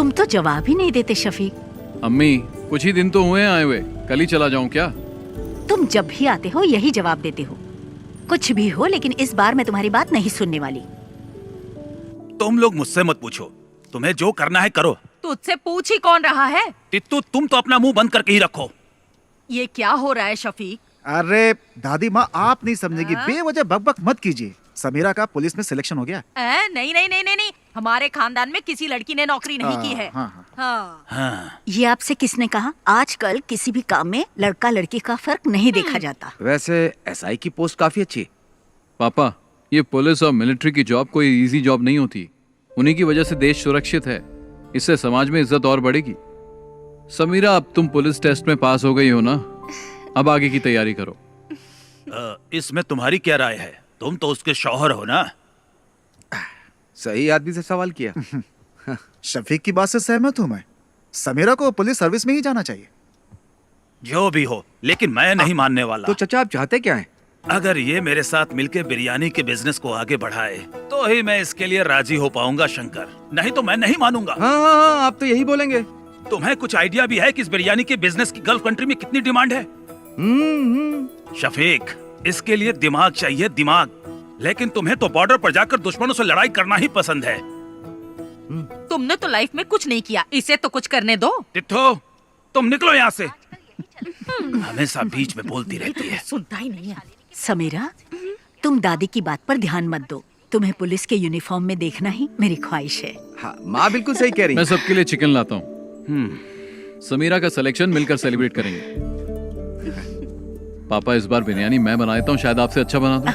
तुम तो जवाब ही नहीं देते शफीक। अम्मी कुछ ही दिन तो हुए आए हुए, कल ही चला जाऊं क्या? तुम जब भी आते हो यही जवाब देते हो। कुछ भी हो, लेकिन इस बार मैं तुम्हारी बात नहीं सुनने वाली। तुम लोग मुझसे मत पूछो, तुम्हें जो करना है करो। तुझसे पूछ ही कौन रहा है? तित्तू तुम तो अपना मुंह बंद करके ही रखो। ये क्या हो रहा है शफीक? अरे दादी माँ, आप नहीं समझेगी, बेवजह बकबक मत कीजिए। समीरा का पुलिस में सिलेक्शन हो गया। नहीं नहीं नहीं नहीं नहीं, हमारे खानदान में किसी लड़की ने नौकरी नहीं की है। हाँ। ये आपसे किसने कहा? आजकल किसी भी काम में लड़का लड़की का फर्क नहीं देखा जाता। वैसे एसआई की पोस्ट काफी अच्छी है। पापा, ये पुलिस और मिलिट्री की जॉब कोई इजी जॉब नहीं होती। उन्हीं की वजह से देश सुरक्षित है। इससे समाज में इज्जत और बढ़ेगी। समीरा, अब तुम पुलिस टेस्ट में पास हो गई हो ना, अब आगे की तैयारी करो। इसमें तुम्हारी क्या राय है? तुम तो उसके शौहर हो ना। सही आदमी से सवाल किया। शफीक की बात से सहमत हूँ मैं। समीरा को पुलिस सर्विस में ही जाना चाहिए। जो भी हो, लेकिन मैं नहीं मानने वाला। तो चचा, आप चाहते क्या हैं? अगर ये मेरे साथ मिलकर बिरयानी के बिजनेस को आगे बढ़ाए तो ही मैं इसके लिए राजी हो पाऊंगा शंकर, नहीं तो मैं नहीं मानूंगा। हाँ, आप तो यही बोलेंगे। तुम्हें कुछ आइडिया भी है कि इस बिरयानी के बिजनेस की गल्फ कंट्री में कितनी डिमांड है? शफीक, इसके लिए दिमाग चाहिए, दिमाग। लेकिन तुम्हें तो बॉर्डर पर जाकर दुश्मनों से लड़ाई करना ही पसंद है। तुमने तो लाइफ में कुछ नहीं किया, इसे तो कुछ करने दो। तित्थो, तुम निकलो यहाँ से। हमेशा बीच में बोलती रहती है। सुनता ही नहीं है। समीरा, तुम दादी की बात पर ध्यान मत दो। तुम्हें पुलिस के यूनिफॉर्म में देखना ही मेरी ख्वाहिश है। हाँ, माँ बिल्कुल सही कह रही मैं है। सबके लिए चिकन लाता हूँ। समीरा का सिलेक्शन मिलकर सेलिब्रेट करेंगे। पापा, इस बार बिरयानी मैं बना देता हूँ, शायद आपसे अच्छा बना दूं।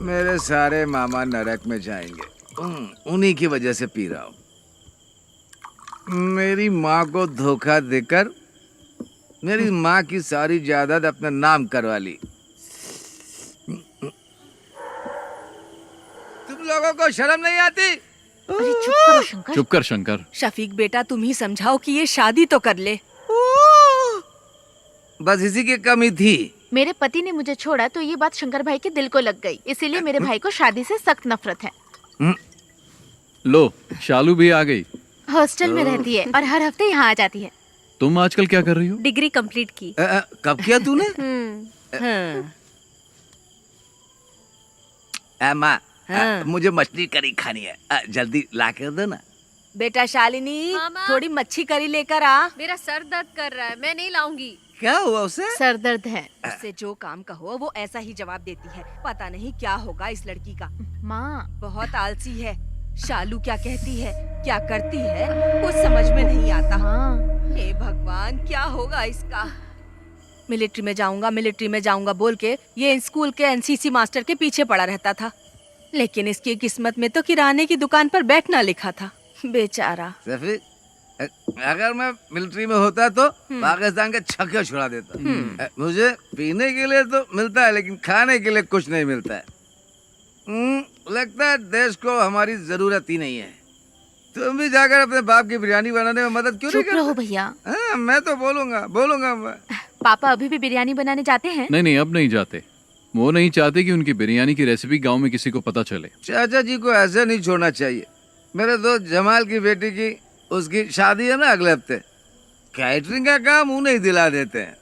मेरे सारे मामा नरक में जाएंगे। उन्हीं की वजह से पी रहा हूँ। मेरी माँ को धोखा देकर मेरी माँ की सारी जायदाद अपने नाम करवा ली। तुम लोगों को शर्म नहीं आती? अरे चुप करो शंकर। चुप कर शंकर। शफीक बेटा, तुम ही समझाओ कि ये शादी तो कर ले। बस इसी की कमी थी। मेरे पति ने मुझे छोड़ा तो ये बात शंकर भाई के दिल को लग गई, इसीलिए मेरे भाई को शादी से सख्त नफरत है। लो, शालू भी आ गई। हॉस्टल में रहती है और हर हफ्ते यहाँ आ जाती है। तुम आजकल क्या कर रही हो? डिग्री कंप्लीट की। कब किया तूने? माँ, मुझे मछली करी खानी है, जल्दी ला कर दो ना। बेटा शालिनी, थोड़ी मच्छी करी लेकर आ। मेरा सर दर्द कर रहा है, मैं नहीं लाऊंगी। क्या हुआ उसे? सर दर्द है। उससे जो काम कहो वो ऐसा ही जवाब देती है। पता नहीं क्या होगा इस लड़की का। माँ, बहुत आलसी है। शालू क्या कहती है, क्या करती है, कुछ समझ में नहीं आता। हे भगवान, क्या होगा इसका। मिलिट्री में जाऊंगा बोल के ये स्कूल के एनसीसी मास्टर के पीछे पड़ा रहता था, लेकिन इसकी किस्मत में तो किराने की दुकान पर बैठना लिखा था। बेचारा। अगर मैं मिलिट्री में होता तो पाकिस्तान के छक्के छुड़ा देता। मुझे पीने के लिए तो मिलता है, लेकिन खाने के लिए कुछ नहीं मिलता है। लगता है देश को हमारी जरूरत ही नहीं है। तुम भी जाकर अपने बाप की बिरयानी बनाने में मदद क्यों नहीं करते? चुप रहो भैया। मैं तो बोलूंगा मैं। पापा अभी भी बिरयानी बनाने जाते हैं? नहीं, अब नहीं जाते। वो नहीं चाहते कि उनकी बिरयानी की रेसिपी गांव में किसी को पता चले। चाचा जी को ऐसे नहीं छोड़ना चाहिए। मेरे दोस्त जमाल की बेटी की उसकी शादी है ना अगले हफ्ते। कैटरिंग का काम उन्हें ही दिला देते हैं।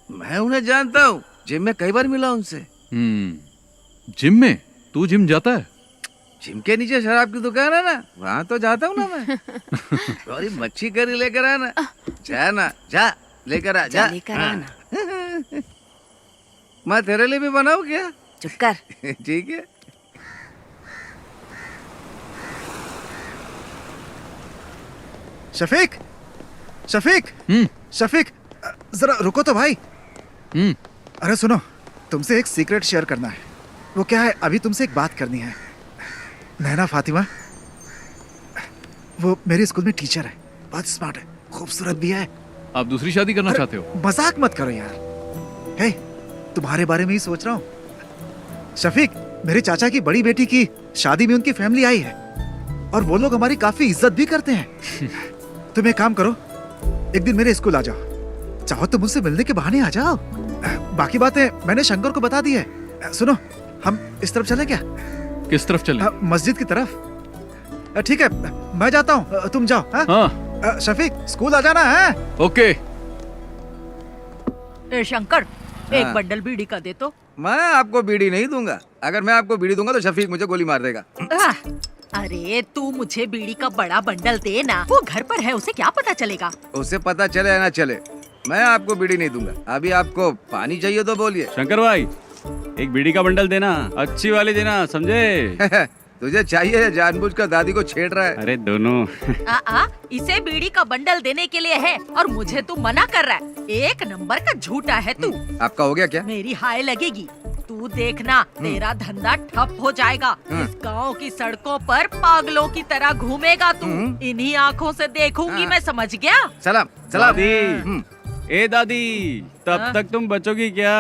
मैं उन्हें जानता हूँ, जिम में कई बार मिला उनसे। जिम में? तू जिम जाता है? जिम के नीचे शराब की दुकान है ना, वहाँ तो जाता हूँ ना मैं। थोड़ी मच्छी करी लेकर आना। जा लेकर आ जा। लेकर आना। मैं तेरे लिए भी बनाऊँ क्या? चुप कर। ठीक है। शफीक, शफीक, जरा रुको तो भाई। अरे सुनो, तुमसे एक सीक्रेट शेयर करना है। वो क्या है, अभी तुमसे एक बात करनी है। नैना फातिमा, वो मेरे स्कूल में टीचर है, बहुत स्मार्ट है, खूबसूरत भी है। आप दूसरी शादी करना चाहते हो? मजाक मत करो यार। हे, तुम्हारे बारे में ही सोच रहा हूँ। शफीक, मेरे चाचा की बड़ी बेटी की शादी में उनकी फैमिली आई है और वो लोग हमारी काफी इज्जत भी करते हैं। तुम एक काम करो, एक दिन मेरे स्कूल आ जाओ। चाहो तो मुझसे मिलने के बहाने आ जाओ। बाकी बातें मैंने शंकर को बता दी है। सुनो, हम इस तरफ चले क्या? किस तरफ चले? मस्जिद की तरफ। ठीक है, मैं जाता हूँ, तुम जाओ। हाँ? हाँ शफीक, स्कूल आ जाना है। ओके। ए शंकर, हाँ। एक बंडल बीड़ी का दे तो। मैं आपको बीड़ी नहीं दूंगा। अगर मैं आपको बीड़ी दूंगा तो शफीक मुझे गोली मार देगा। अरे तू मुझे बीड़ी का बड़ा बंडल दे ना, वो घर पर है, उसे क्या पता चलेगा। उसे पता चले या ना चले, मैं आपको बीड़ी नहीं दूंगा। अभी आपको पानी चाहिए तो बोलिए। शंकर भाई, एक बीड़ी का बंडल देना, अच्छी वाली देना, समझे? तुझे चाहिए या जानबूझकर दादी को छेड़ रहा है? अरे दोनों। इसे बीड़ी का बंडल देने के लिए है और मुझे तू मना कर रहा है। एक नंबर का झूठा है तू। आपका हो गया क्या? मेरी हाय लगेगी, तू देखना तेरा धंधा ठप हो जाएगा। इस गांव की सड़कों पर पागलों की तरह घूमेगा तू। इन्हीं आँखों से देखूंगी मैं, समझ गया? सलाम सलाम। दादी, ए दादी, तब तक तुम बचोगी क्या?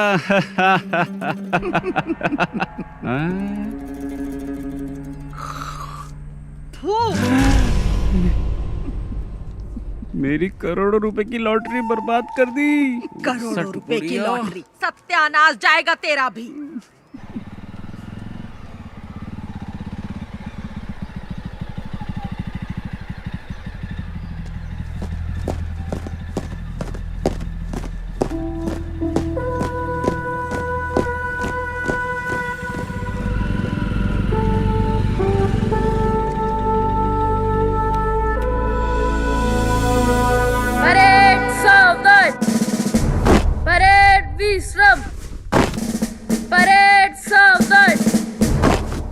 मेरी करोड़ों रुपए की लॉटरी बर्बाद कर दी। करोड़ों रुपए की लॉटरी, सत्यानाश जाएगा तेरा भी। परेड सावधान, परेड विश्राम, परेड सावधान,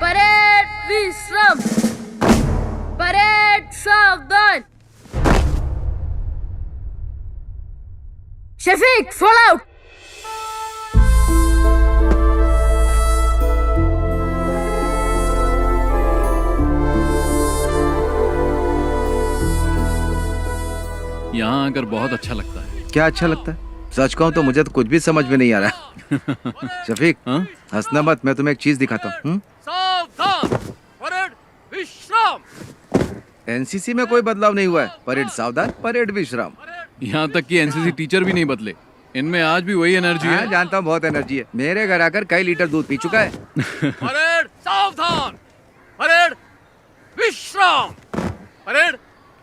परेड विश्राम, परेड सावधान। Shafiq fall out. यहाँ आकर बहुत अच्छा लगता है। क्या अच्छा लगता है? सच कहूँ तो मुझे तो कुछ भी समझ में नहीं आ रहा। शफीक, हंसना मत, मैं तुम्हें एक चीज दिखाता हूँ। एनसीसी में कोई बदलाव नहीं हुआ है। परेड सावधान, परेड विश्राम। यहाँ तक कि एनसीसी टीचर भी नहीं बदले, इनमें आज भी वही एनर्जी है। जानता हूँ, बहुत एनर्जी है। मेरे घर आकर कई लीटर दूध पी चुका है। परेड सावधान, परेड विश्राम, परेड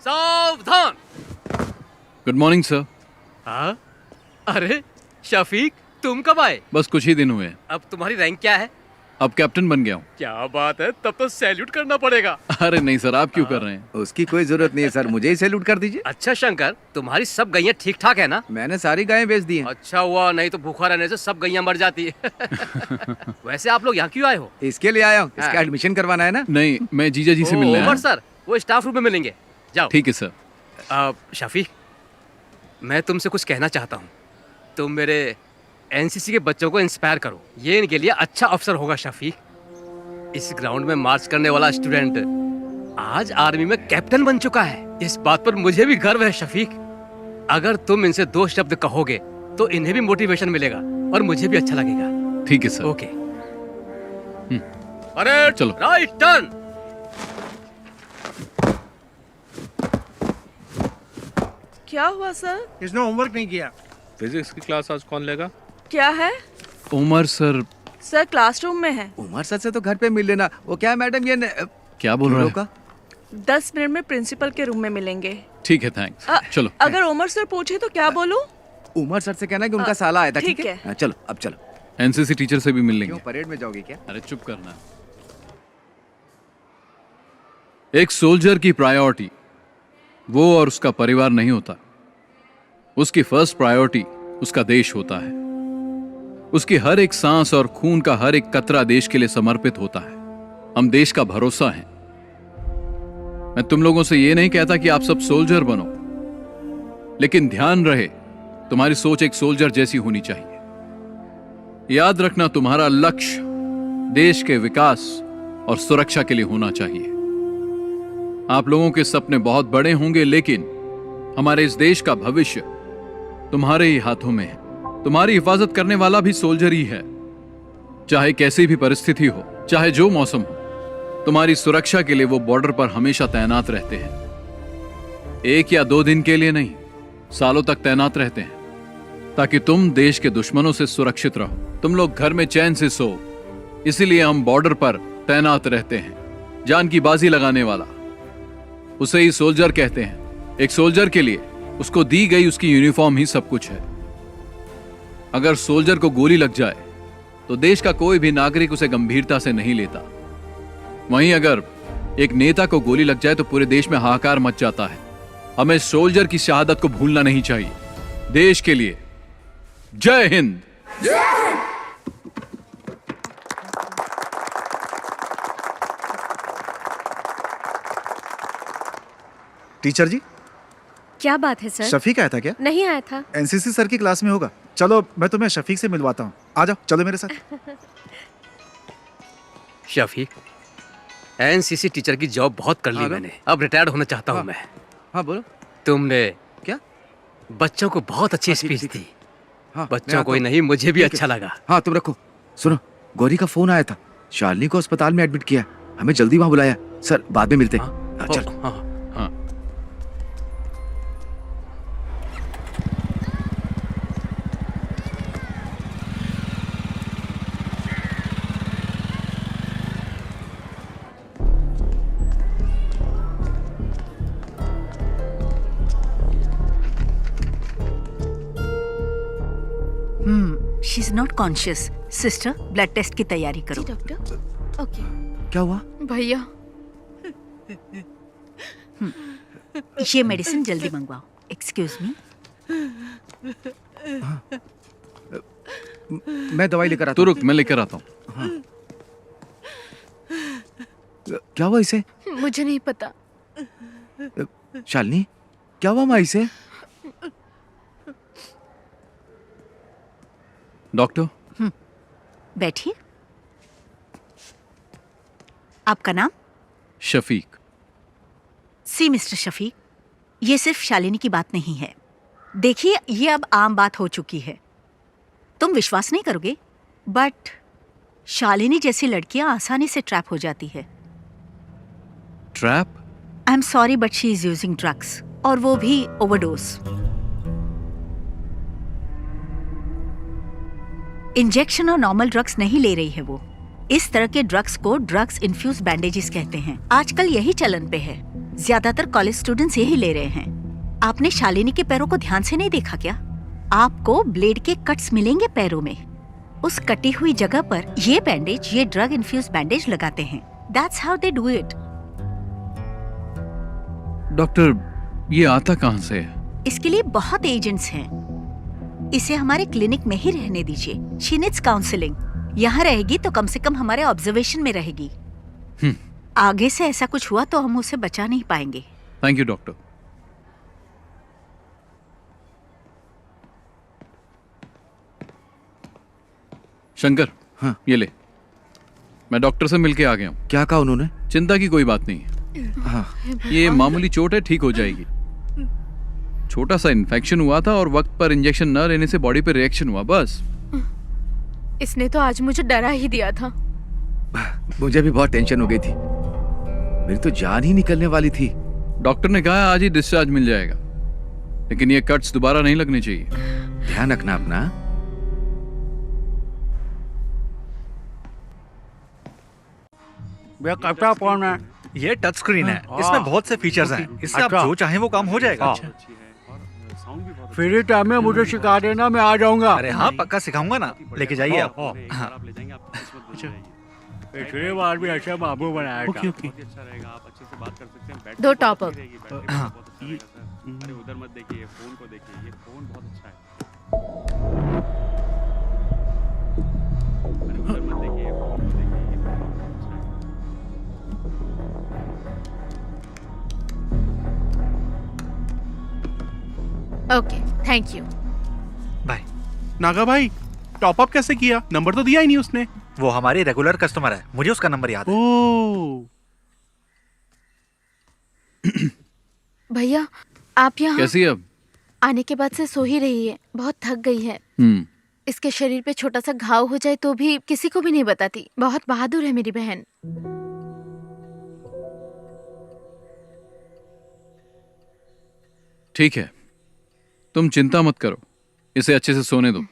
सावधान। Good morning sir. हाँ? अरे शफीक, तुम कब आए? बस कुछ ही दिन हुए हैं। अब तुम्हारी रैंक क्या है? अब कैप्टन बन गया हूँ। क्या बात है, तब तो सैल्यूट करना पड़ेगा। अरे नहीं सर, आप क्यों कर रहे हैं? उसकी कोई जरूरत नहीं है सर, मुझे ही सैल्यूट कर दीजिए। अच्छा शंकर, तुम्हारी सब गैया ठीक ठाक है ना? मैंने सारी गायें बेच दी हैं। अच्छा हुआ, नहीं तो भूखा रहने से सब गैया मर जाती है। वैसे आप लोग यहाँ क्यों आए हो? इसके लिए आया हूँ, इसका एडमिशन करवाना है ना। नहीं, मैं जीजा जी से मिलने आया ओवर हूँ। सर, वो स्टाफ रूम में मिलेंगे, जाओ। ठीक है सर। शफीक, मैं तुमसे कुछ कहना चाहता हूँ। तुम मेरे एनसीसी के बच्चों को इंस्पायर करो, ये इनके लिए अच्छा अवसर होगा। शफीक, इस ग्राउंड में मार्च करने वाला स्टूडेंट आज आर्मी में कैप्टन बन चुका है। इस बात पर मुझे भी गर्व है। शफीक, अगर तुम इनसे 2 शब्द कहोगे तो इन्हें भी मोटिवेशन मिलेगा और मुझे भी अच्छा लगेगा। ठीक है सर। ओके। अरे चलो। Right turn. क्या हुआ सर? इसने होमवर्क नहीं किया। फिजिक्स की क्लास आज कौन लेगा? क्या है? उमर सर। सर क्लासरूम में है। उमर सर से तो घर पे मिल लेना। वो क्या मैडम, ये क्या बोल रहे का? 10 मिनट में प्रिंसिपल के रूम में मिलेंगे। ठीक है, थैंक्स। चलो। अगर उमर सर पूछे तो क्या बोलूं? उमर सर से कहना कि उनका साला आया था। ठीक है, हाँ, चलो अब चलो। एनसीसी टीचर से भी मिल लेंगे। क्यों, परेड में जाओगे क्या? अरे चुप करना। एक सोल्जर की प्रायोरिटी वो और उसका परिवार नहीं होता। उसकी फर्स्ट प्रायोरिटी उसका देश होता है। उसकी हर एक सांस और खून का हर एक कतरा देश के लिए समर्पित होता है। हम देश का भरोसा हैं। मैं तुम लोगों से ये नहीं कहता कि आप सब सोल्जर बनो, लेकिन ध्यान रहे तुम्हारी सोच एक सोल्जर जैसी होनी चाहिए। याद रखना, तुम्हारा लक्ष्य देश के विकास और सुरक्षा के लिए होना चाहिए। आप लोगों के सपने बहुत बड़े होंगे, लेकिन हमारे इस देश का भविष्य तुम्हारे ही हाथों में है। तुम्हारी हिफाजत करने वाला भी सोल्जर ही है। चाहे कैसी भी परिस्थिति हो, चाहे जो मौसम हो, तुम्हारी सुरक्षा के लिए वो बॉर्डर पर हमेशा तैनात रहते हैं। 1 या 2 दिन के लिए नहीं, सालों तक तैनात रहते हैं, ताकि तुम देश के दुश्मनों से सुरक्षित रहो, तुम लोग घर में चैन से सो। इसीलिए हम बॉर्डर पर तैनात रहते हैं। जान की बाजी लगाने वाला उसे ही सोल्जर कहते हैं। एक सोल्जर के लिए उसको दी गई उसकी यूनिफॉर्म ही सब कुछ है। अगर सोल्जर को गोली लग जाए तो देश का कोई भी नागरिक उसे गंभीरता से नहीं लेता। वहीं अगर एक नेता को गोली लग जाए तो पूरे देश में हाहाकार मच जाता है। हमें सोल्जर की शहादत को भूलना नहीं चाहिए। देश के लिए जय हिंद। टीचर जी, क्या बात है सर? शफीक आया था क्या? नहीं आया था। एनसीसी सर की क्लास में होगा। चलो मैं तुम्हें शफीक से मिलवाता हूँ। आ जाओ, चलो मेरे साथ। शफीक, एनसीसी टीचर की जॉब बहुत कर ली हाँ, मैंने, अब रिटायर्ड होना चाहता हूँ हाँ। मैं। हाँ बोलो। तुमने क्या? बच्चों को बहुत अच्छी हाँ, ठीक, स्पीच ठीक। दी। हाँ, बच्चों को ही नहीं, मुझे भी अच्छा लगा। हाँ तुम रखो। सुनो, गौरी का फोन आया था। शालिनी को अस्पताल में एडमिट किया, हमें जल्दी वहां बुलाया। सर बाद में मिलते हैं। चल। हाँ। हाँ। She is not conscious. Sister, blood test की तैयारी करो। डॉक्टर। ओके। क्या हुआ? भैया, ये मेडिसिन जल्दी मंगवाओ। Excuse me. मैं दवाई लेकर आता तू हूँ। रुक, मैं लेकर आता हूँ। हाँ। क्या हुआ इसे? मुझे नहीं पता। शालिनी, क्या हुआ माँ इसे? डॉक्टर। बैठिए। आपका नाम? शफीक। सी मिस्टर शफीक, ये सिर्फ शालिनी की बात नहीं है। देखिए, ये अब आम बात हो चुकी है। तुम विश्वास नहीं करोगे, बट शालिनी जैसी लड़कियां आसानी से ट्रैप हो जाती है। Trap? I am sorry but she is using drugs, और वो भी ओवरडोज। इंजेक्शन और नॉर्मल ड्रग्स नहीं ले रही है वो। इस तरह के ड्रग्स को ड्रग्स इन्फ्यूज बैंडेजेस कहते हैं। आजकल यही चलन पे है। ज्यादातर कॉलेज स्टूडेंट्स यही ले रहे हैं। आपने शालिनी के पैरों को ध्यान से नहीं देखा क्या? आपको ब्लेड के कट्स मिलेंगे पैरों में। उस कटी हुई जगह पर ये बैंडेज, ये ड्रग इन्फ्यूज बैंडेज लगाते हैं। That's how they do it. Doctor, ये आता कहाँ से है? इसके लिए बहुत एजेंट्स हैं। इसे हमारे क्लिनिक में ही रहने दीजिए। She needs counselling. यहाँ रहेगी तो कम से कम हमारे ऑब्जर्वेशन में रहेगी। आगे से ऐसा कुछ हुआ तो हम उसे बचा नहीं पाएंगे। Thank you doctor. शंकर, हाँ। ये ले। मैं डॉक्टर से मिलके आ गया हूँ। क्या कहा उन्होंने? चिंता की कोई बात नहीं है। हाँ। ये मामूली चोट है, ठीक हो जाएगी। छोटा सा इन्फेक्शन हुआ था और वक्त पर इंजेक्शन न लेने से बॉडी पे रिएक्शन हुआ, बस। इसने तो आज मुझे डरा ही दिया था। मुझे भी बहुत टेंशन हो गई थी। मेरी तो जान ही निकलने वाली थी। डॉक्टर ने कहा आज ही डिस्चार्ज मिल जाएगा, लेकिन ये कट्स दोबारा नहीं लगने चाहिए। ध्यान रखना अपना। भैया कैप्टा फोन है। ये टच स्क्रीन है, इसमें बहुत से फीचर्स हैं। इससे आप जो चाहें वो काम हो जाएगा। फ्री टाइम में मुझे सिखा देना, मैं आ जाऊंगा। अरे हाँ, पक्का सिखाऊंगा ना, लेके जाइए आप। हाँ। पिछली बार भी ऐसा बाबू बनाया था। अच्छा रहेगा, आप अच्छे से बात कर सकते हैं। 2 टॉप अप। अरे उधर मत देखिए, फोन को देखिए। ये फोन बहुत अच्छा है। अरे उधर मत देखिए, फोन को देखिए। ये फोन बहुत अच्छा है। Okay, thank you. Bye. Naga भाई, टॉप अप कैसे किया? नंबर तो दिया ही नहीं उसने। वो हमारी रेगुलर कस्टमर है, मुझे उसका नंबर याद है। ओह, भैया, आप यहाँ कैसी है अब? आने के बाद से सो ही रही है। बहुत थक गई है। इसके शरीर पे छोटा सा घाव हो जाए तो भी किसी को भी नहीं बताती। बहुत बहादुर है मेरी बहन। ठीक है, तुम चिंता मत करो, इसे अच्छे से सोने दो।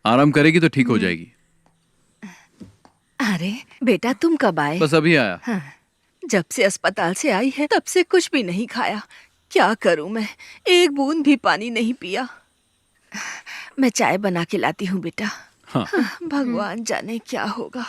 आराम करेगी तो ठीक हो जाएगी। अरे बेटा, तुम कब आए? बस अभी आया। हाँ, जब से अस्पताल से आई है तब से कुछ भी नहीं खाया। क्या करूं मैं, एक बूंद भी पानी नहीं पिया। मैं चाय बना के लाती हूँ बेटा। हाँ। भगवान जाने क्या होगा।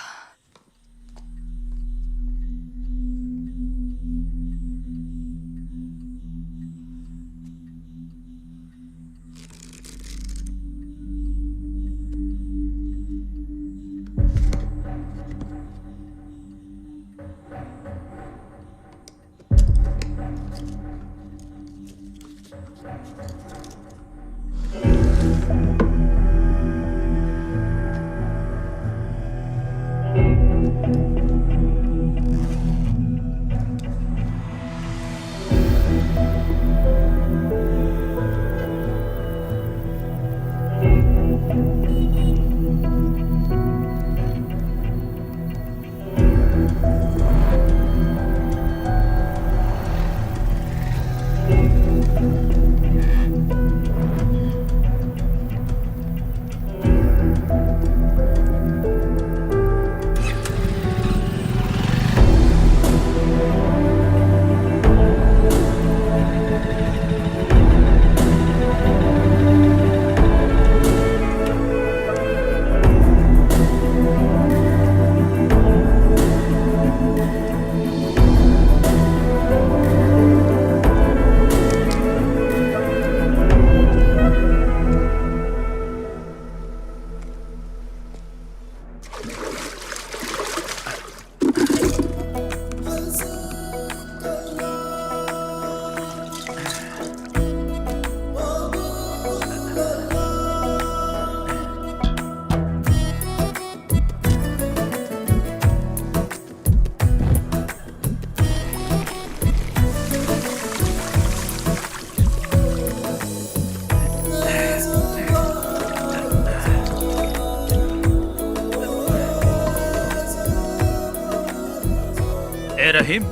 ए रहीम,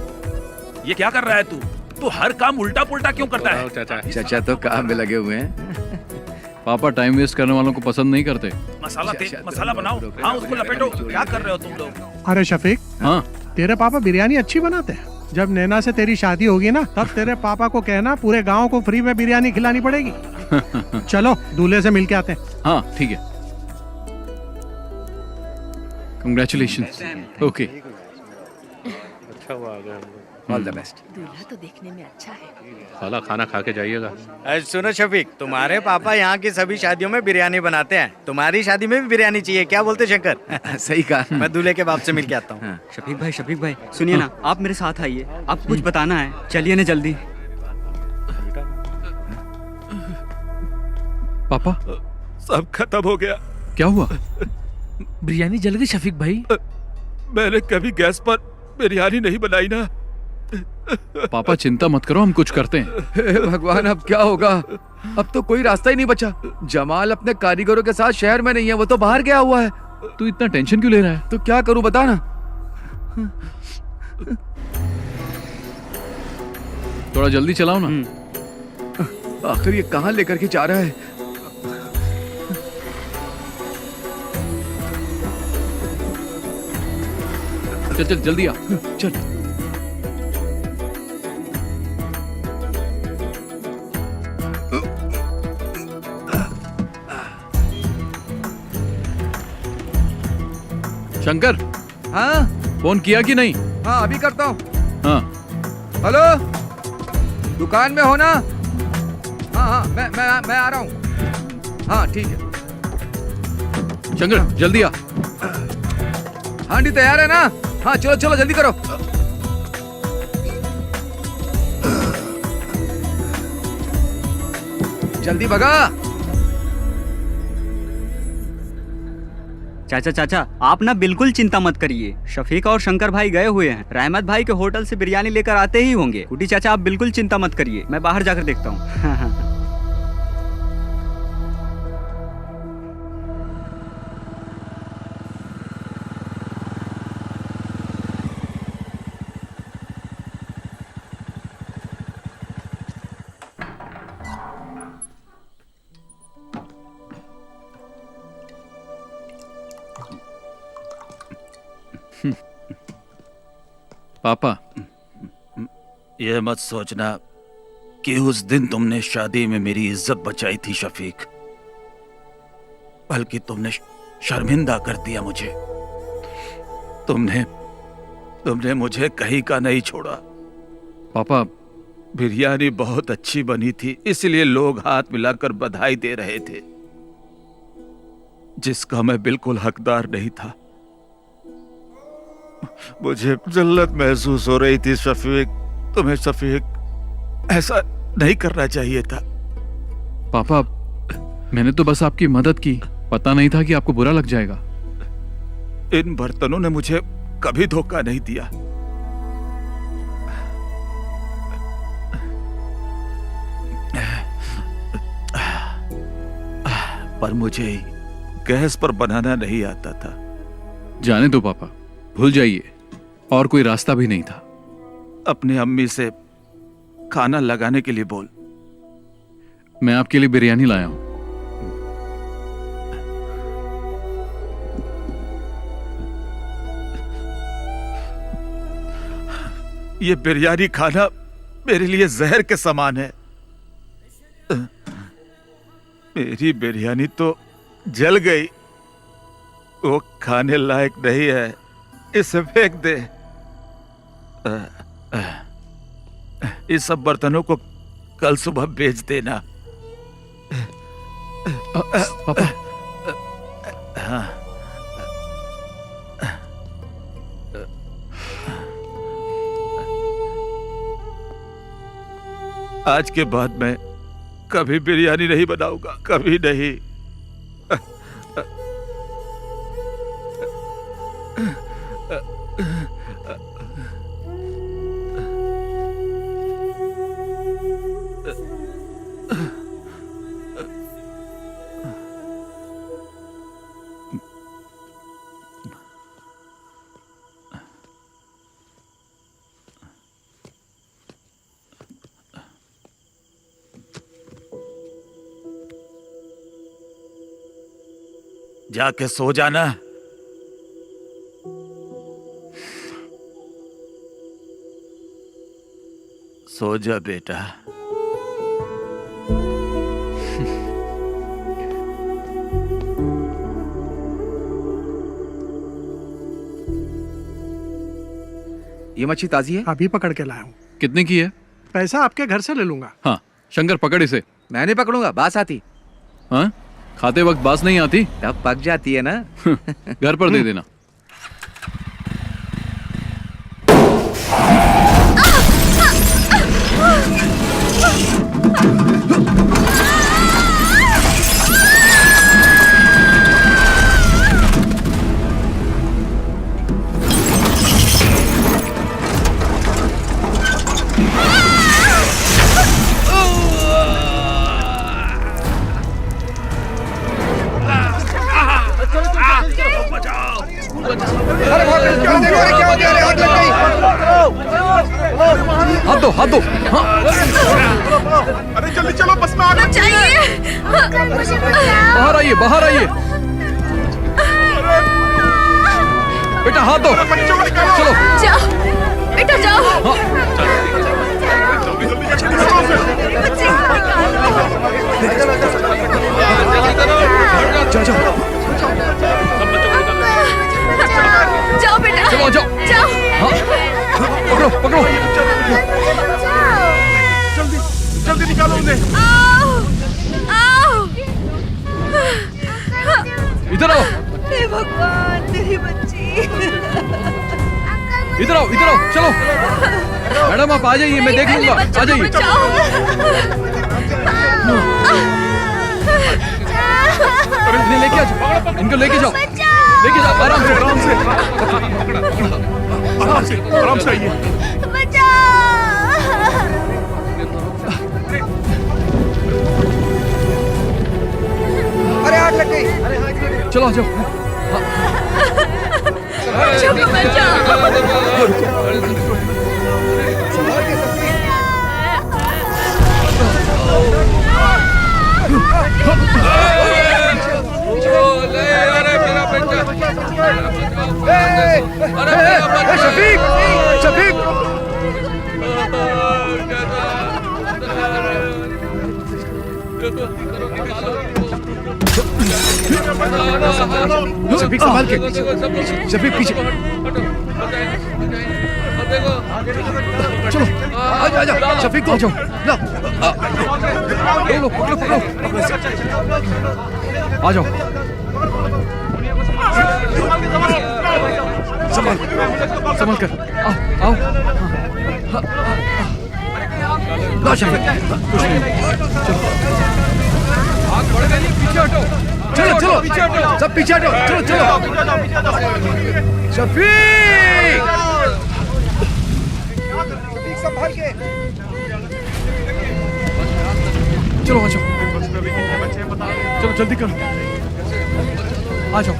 ये क्या कर रहा है तू? तू हर काम उल्टा पुल्टा क्यों करता है? चाचा तो काम में लगे हुए हैं। पापा टाइम वेस्ट करने वालों को पसंद नहीं करते। मसाला बनाओ। हाँ, उसको लपेटो। क्या कर रहे हो तुम लोग? अरे शफीक, हाँ तेरे पापा बिरयानी अच्छी बनाते हैं। जब नैना से तेरी शादी होगी ना, तब तेरे पापा को कहना पूरे गांव को फ्री में बिरयानी खिलानी पड़ेगी। चलो दूल्हे से मिल के आते हैं। हाँ ठीक है। Congratulations. Okay. All the best. दूल्हा तो देखने में अच्छा है। साला खाना खा के जाइएगा। सुनो शफीक, तुम्हारे पापा यहाँ की सभी शादियों में बिरयानी बनाते हैं। तुम्हारी शादी में भी बिरयानी चाहिए, क्या बोलते शंकर? सही कहा। मैं दूल्हे के बाप से मिल के आता हूँ। शफीक भाई सुनिए ना, आप मेरे साथ आइए, आपको कुछ बताना है। चलिए ना जल्दी। पापा सब खत्म हो गया। क्या हुआ? बिरयानी जल गई शफीक भाई। मैंने कभी गैस पर बिरयानी नहीं बनाई ना। पापा चिंता मत करो, हम कुछ करते हैं। हे भगवान, अब क्या होगा? अब तो कोई रास्ता ही नहीं बचा। जमाल अपने कारीगरों के साथ शहर में नहीं है, वो तो बाहर गया हुआ है। तू इतना टेंशन क्यों ले रहा है? तो क्या करूं बता ना। थोड़ा जल्दी चलाओ ना। आखिर ये कहाँ लेकर के जा रहा है? चल चल जल्दी आ। चल। शंकर, हाँ फोन किया कि नहीं? हाँ अभी करता हूँ। हाँ हेलो, दुकान में हो ना? हाँ हाँ मैं आ रहा हूँ। हाँ ठीक है। शंकर जल्दी आ। हांडी तैयार है ना? हाँ चलो चलो जल्दी करो। जल्दी भगा। चाचा आप ना बिल्कुल चिंता मत करिए। शफीक और शंकर भाई गए हुए हैं, रहमत भाई के होटल से बिरयानी लेकर आते ही होंगे। कुटी चाचा आप बिल्कुल चिंता मत करिए, मैं बाहर जाकर देखता हूँ। पापा ये मत सोचना कि उस दिन तुमने शादी में मेरी इज्जत बचाई थी शफीक, बल्कि तुमने शर्मिंदा कर दिया मुझे। तुमने मुझे कहीं का नहीं छोड़ा। पापा, बिरयानी बहुत अच्छी बनी थी, इसलिए लोग हाथ मिलाकर बधाई दे रहे थे, जिसका मैं बिल्कुल हकदार नहीं था। मुझे जल्लत महसूस हो रही थी शफीक। तुम्हें शफीक ऐसा नहीं करना चाहिए था। पापा, मैंने तो बस आपकी मदद की, पता नहीं था कि आपको बुरा लग जाएगा। इन बर्तनों ने मुझे कभी धोखा नहीं दिया। पर मुझे गैस पर बनाना नहीं आता था। जाने दो पापा, भूल जाइए, और कोई रास्ता भी नहीं था। अपने अम्मी से खाना लगाने के लिए बोल। मैं आपके लिए बिरयानी लाया हूं। ये बिरयानी खाना मेरे लिए जहर के समान है। मेरी बिरयानी तो जल गई, वो खाने लायक नहीं है, इसे फेंक दे। इस सब बर्तनों को कल सुबह बेच देना। पापा, हाँ। आज के बाद मैं कभी बिरयानी नहीं बनाऊंगा, कभी नहीं। जाके सो जाना। सो जा बेटा। ये मच्छी ताजी है? अभी पकड़ के लाया हूँ। कितने की है? पैसा आपके घर से ले लूंगा। हाँ, शंकर पकड़ इसे। मैं नहीं पकड़ूंगा, बास आती। हाँ, खाते वक्त बास नहीं आती? तब पक जाती है ना। घर पर दे देना। हाथ दो, हाथ दो। हाँ। अरे जल्दी चलो, बस में आना चाहिए। बाहर आइए, बाहर आइए। बेटा हाथ दो। चलो जाओ बेटा, जाओ। जाओ बेटा, चलो जाओ, जाओ। हाँ। पकड़ो, पकड़ो। जल्दी जल्दी निकालो उन्हें। आओ, आओ। इधर आओ। हे भगवान, तेरी बच्ची। इधर आओ, इधर आओ, चलो। मैडम आप आ जाइए, मैं देख लूंगा। आ जाइए। इन्हें लेके आ जाओ, इनको लेके जाओ, लेके जाओ। आराम से, आराम से, आराम से, आराम से आइए। अरे आग लग गई। चलो आ जाओ। शफीक, शफीक। शफीक संभाल के, शफीक पीछे। चलो आ जाओ शफीक को, आ जाओ, लो पकड़ो, आ जाओ, संभाल कर, आओ, लो शफीक, कुछ नहीं, चलो, सब पीछे हटो, चलो, शफीक, संभाल के, चलो आ जाओ, चलो जल्दी करो, आ जाओ,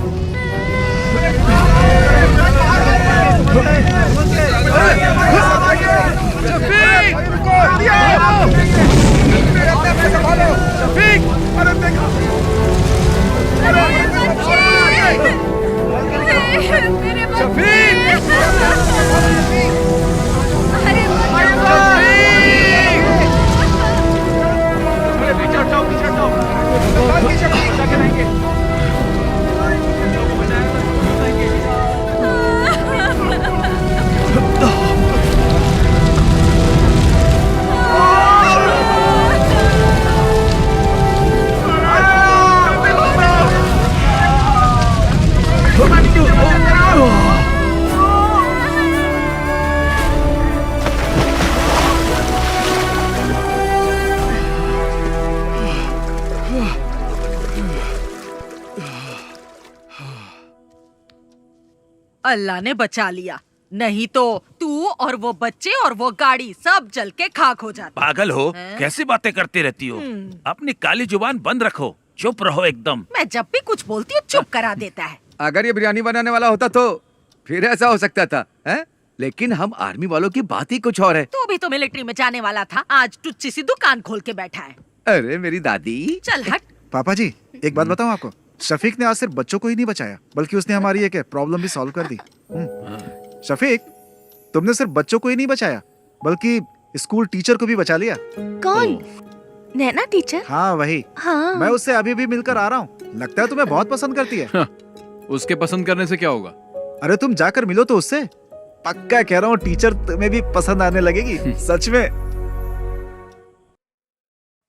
अल्लाह ने बचा लिया, नहीं तो तू और वो बच्चे और वो गाड़ी सब जल के खाक हो जाते। पागल हो, कैसी बातें करती रहती हो? अपनी काली जुबान बंद रखो, चुप रहो एकदम। मैं जब भी कुछ बोलती हूँ चुप करा देता है। अगर ये बिरयानी बनाने वाला होता तो फिर ऐसा हो सकता था, हैं? लेकिन हम आर्मी वालों की बात ही कुछ और है। तू भी तो मिलिट्री में जाने वाला था, आज टुच्ची सी दुकान खोल के बैठा है। अरे मेरी दादी, चल हट। पापा जी एक बात बताऊं आपको, शफीक ने आज सिर्फ बच्चों को ही नहीं बचाया बल्कि उसने हमारी एक प्रॉब्लम भी सॉल्व कर दी। शफीक, तुमने सिर्फ बच्चों को ही नहीं बचाया बल्कि स्कूल टीचर को भी बचा लिया। कौन? नैना टीचर? हाँ वही। हाँ। मैं उससे अभी भी मिलकर आ रहा हूँ, लगता है तुम्हें बहुत पसंद करती है। उसके पसंद करने से क्या होगा? अरे तुम जाकर मिलो तो उससे, पक्का कह रहा हूँ टीचर तुम्हें भी पसंद आने लगेगी, सच में।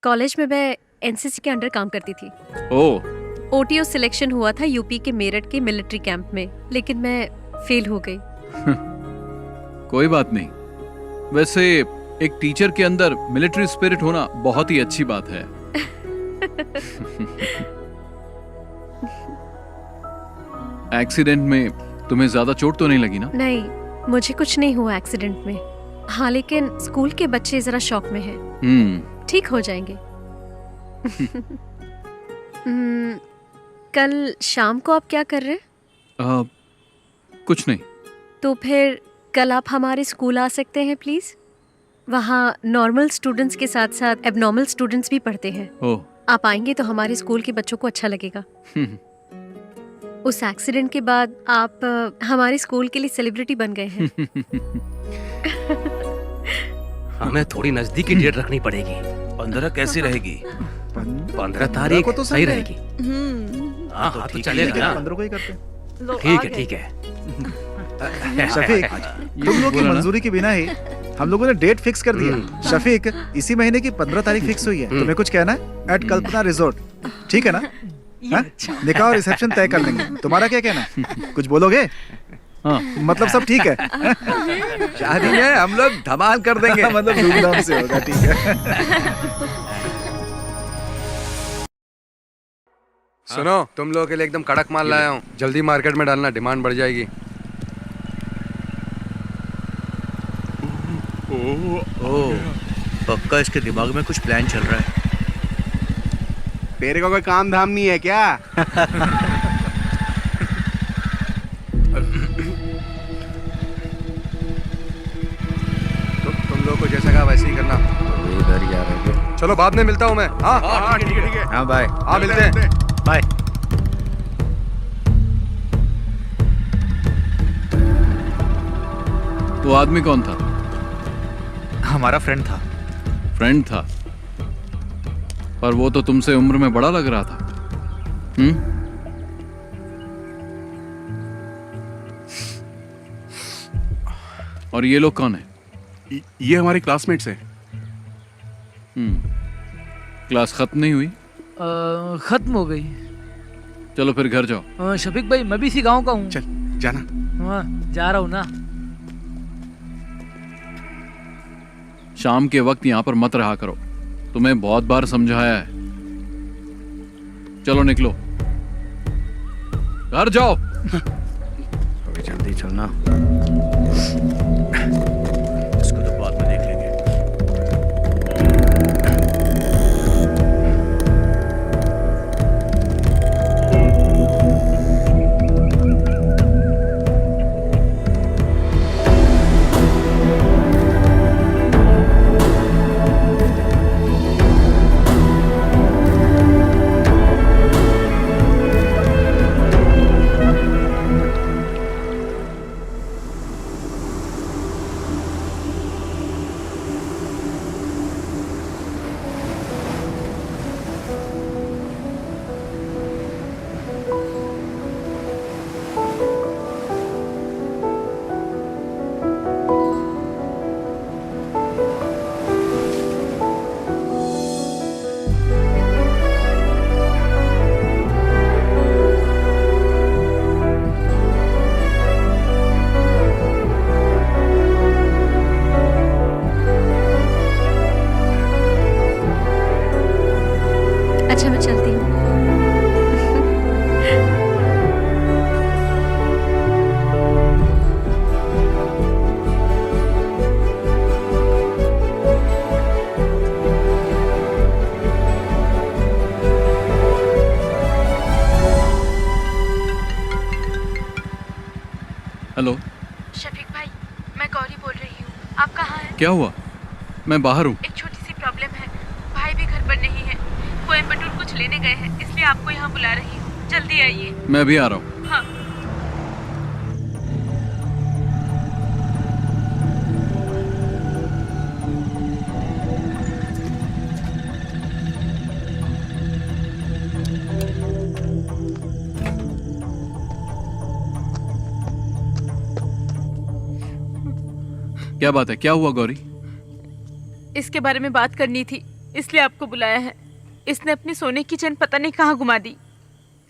कॉलेज में मैं एनसीसी के अंडर काम करती थी। ओह। ओटीओ सिलेक्शन हुआ था यूपी के मेरठ के मिलिट्री कैंप में, लेकिन मैं फेल हो गई। कोई बात नहीं, वैसे एक टीचर के अंदर मिलिट्री स्पिरिट होना बहुत ही अच्छी बात है। एक्सीडेंट में तुम्हें ज्यादा चोट तो नहीं लगी ना? नहीं, मुझे कुछ नहीं हुआ एक्सीडेंट में। हाँ, लेकिन स्कूल के बच्चे जरा शॉक में हैं। ठीक हो जाएंगे। कल शाम को आप क्या कर रहे हैं? कुछ नहीं। तो फिर कल आप हमारे स्कूल आ सकते हैं प्लीज? वहाँ नॉर्मल स्टूडेंट्स के साथ साथ एबनॉर्मल स्टूडेंट्स भी पढ़ते हैं। ओह। आप आएंगे तो हमारे स्कूल के बच्चों को अच्छा लगेगा। उस एक्सीडेंट के बाद आप हमारे स्कूल के लिए सेलिब्रिटी बन गए हैं। हमें थोड़ी नजदीकी डेट रखनी पड़ेगी। 15 कैसी रहेगी? 15 तारीख तो सही रहेगी। हाँ, तो चलेगा ना। 15 को ही करते। ठीक है। शफीक, तुम लोग की मंजूरी के बिना ही हम लोगों ने डेट फिक्स कर दिया। शफीक, इसी महीने की 15 तारीख फिक्स हुई है। तुम्हें कुछ कहना है? एट कल्पना रिजॉर्ट, ठीक है ना? निकाह और रिसेप्शन तय कर लेंगे। तुम्हारा क्या कहना है? कुछ बोलोगे? हाँ। मतलब सब ठीक है? शादी में हम लोग धमाल कर देंगे। मतलब धूमधाम से होगा, ठीक है। सुनो, तुम लोगों के लिए एकदम कड़क माल लाया हूँ, जल्दी मार्केट में डालना, डिमांड बढ़ जाएगी। ओह, पक्का इसके दिमाग में कुछ प्लान चल रहा है। तेरे को कोई काम धाम नहीं है क्या? तुम लोगों को जैसा कहा वैसे ही करना। इधर ही आ रहे हैं। चलो बाद में मिलता हूँ मैं। हाँ ठीक है। हाँ बाय। हाँ मिलते हैं। बाय। वो आदमी कौन था? हमारा फ्रेंड था। फ्रेंड था? पर वो तो तुमसे उम्र में बड़ा लग रहा था। और ये लोग कौन है? ये हमारे क्लासमेट्स हैं। क्लास खत्म नहीं हुई? खत्म हो गई। चलो फिर घर जाओ। शफीक भाई, मैं भी इसी गांव का हूँ। चल जाना। हाँ, जा रहा हूँ ना। शाम के वक्त यहाँ पर मत रहा करो, तुम्हें बहुत बार समझाया है। चलो निकलो, घर जाओ। अभी जल्दी चलना, इसको तो बाद में देख लेंगे। अच्छा, मैं चलती हूँ। हेलो शफीक भाई, मैं गौरी बोल रही हूँ। आप कहाँ हैं? क्या हुआ? मैं बाहर हूँ। एक छोटी सी प्रॉब्लम है, भाई भी घर पर नहीं है। कोयम्बटूर कुछ लेने गए हैं, इसलिए आपको यहाँ बुला रही हूँ। जल्दी आइए। मैं भी आ रहा हूँ। हाँ। क्या बात है? क्या हुआ गौरी? इसके बारे में बात करनी थी, इसलिए आपको बुलाया है। इसने अपनी सोने की चेन पता नहीं कहाँ घुमा दी,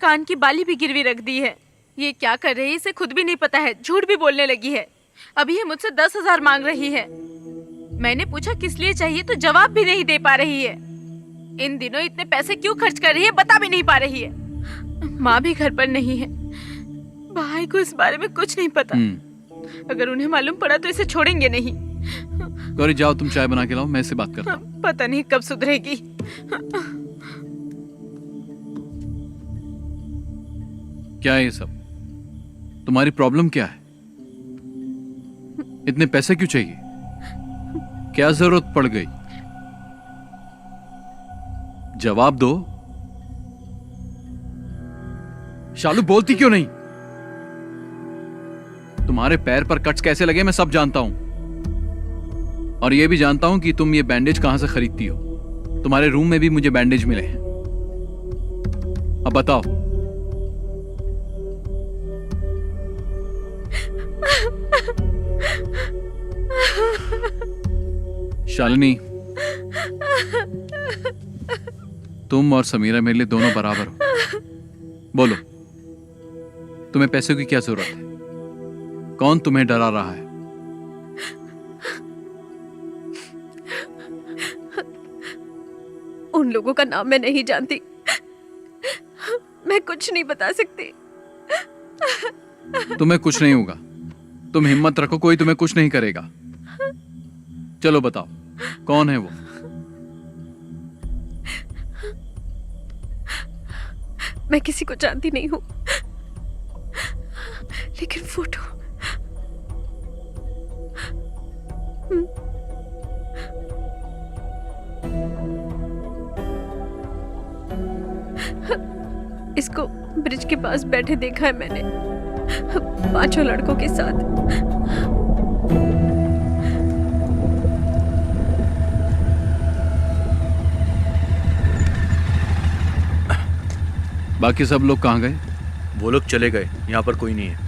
कान की बाली भी गिरवी रख दी है। ये क्या कर रही है इसे खुद भी नहीं पता है, झूठ भी बोलने लगी है। अभी ये मुझसे 10,000 मांग रही है। मैंने पूछा किस लिए चाहिए तो जवाब भी नहीं दे पा रही है। इन दिनों इतने पैसे क्यों खर्च कर रही है बता भी नहीं पा रही है। माँ भी घर पर नहीं है, भाई को इस बारे में कुछ नहीं पता। अगर उन्हें मालूम पड़ा तो इसे छोड़ेंगे नहीं। गौरी जाओ, तुम चाय बना के लाओ, मैं इससे बात करता हूँ। पता नहीं कब सुधरेगी। क्या है ये सब? तुम्हारी प्रॉब्लम क्या है? इतने पैसे क्यों चाहिए? क्या जरूरत पड़ गई? जवाब दो। शालू बोलती क्यों नहीं? तुम्हारे पैर पर कट्स कैसे लगे मैं सब जानता हूं, और यह भी जानता हूं कि तुम ये बैंडेज कहां से खरीदती हो। तुम्हारे रूम में भी मुझे बैंडेज मिले हैं। अब बताओ। शालिनी, तुम और समीरा मेरे लिए दोनों बराबर हो। बोलो, तुम्हें पैसों की क्या जरूरत है? कौन तुम्हें डरा रहा है? उन लोगों का नाम मैं नहीं जानती, मैं कुछ नहीं बता सकती। तुम्हें कुछ नहीं होगा, तुम हिम्मत रखो, कोई तुम्हें कुछ नहीं करेगा। चलो बताओ, कौन है वो? मैं किसी को जानती नहीं हूँ, लेकिन फोटो इसको ब्रिज के पास बैठे देखा है मैंने, 5 लड़कों के साथ। बाकी सब लोग कहाँ गए? वो लोग चले गए, यहाँ पर कोई नहीं है।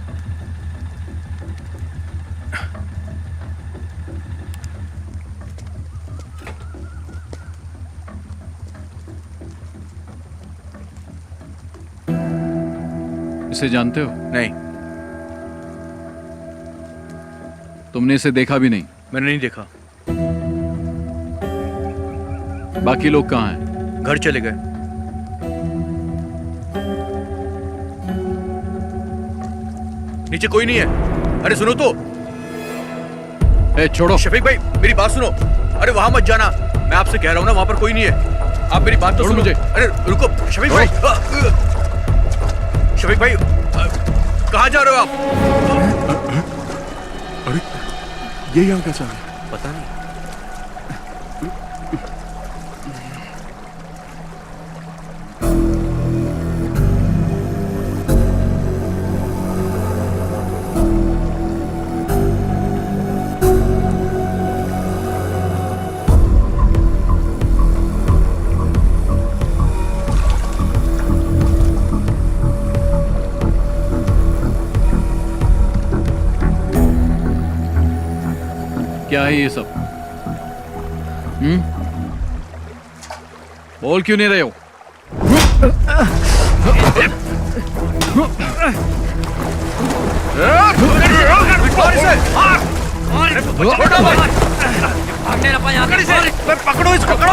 इसे जानते हो? नहीं। तुमने इसे देखा भी नहीं? मैंने नहीं देखा। बाकी लोग कहाँ हैं? घर चले गए। नीचे कोई नहीं है। अरे सुनो तो। ए, छोड़ो। शफीक भाई मेरी बात सुनो। अरे वहां मत जाना, मैं आपसे कह रहा हूं ना, वहां पर कोई नहीं है। आप मेरी बात तो सुनो। मुझे। अरे रुको शफीक भाई। शफीक भाई कहाँ जा रहे हो आप? अरे ये यहाँ कैसा है? पता नहीं। क्या है ये सब? बोल क्यों नहीं रहे हो? पकड़ो इसको, पकड़ो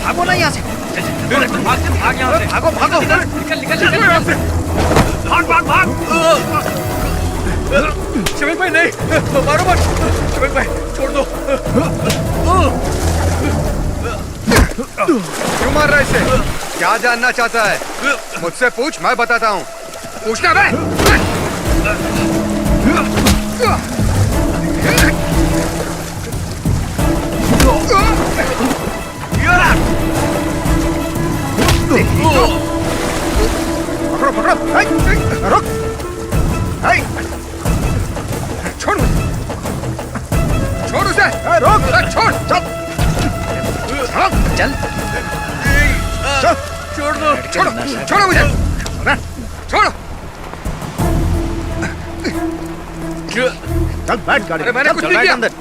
भागो ना यहाँ से। भाग यहाँ से। भागो भागो। निकल यहाँ से। भाग भाग भाग। शफीक भाई नहीं, मारो मत। शफीक भाई छोड़ दो। क्यों मार रहा है इसे? क्या जानना चाहता है? मुझसे पूछ, मैं बताता हूँ। पूछना बे। पकड़ो पकड़ो। रुक। छोड़ छोड़ उसे। रोक। छोड़। चल चल। छोड़ दो। छोड़ो छोड़ो मुझे। छोड़ो। चल बैठ गाड़ी। मैंने कुछ नहीं किया। अंदर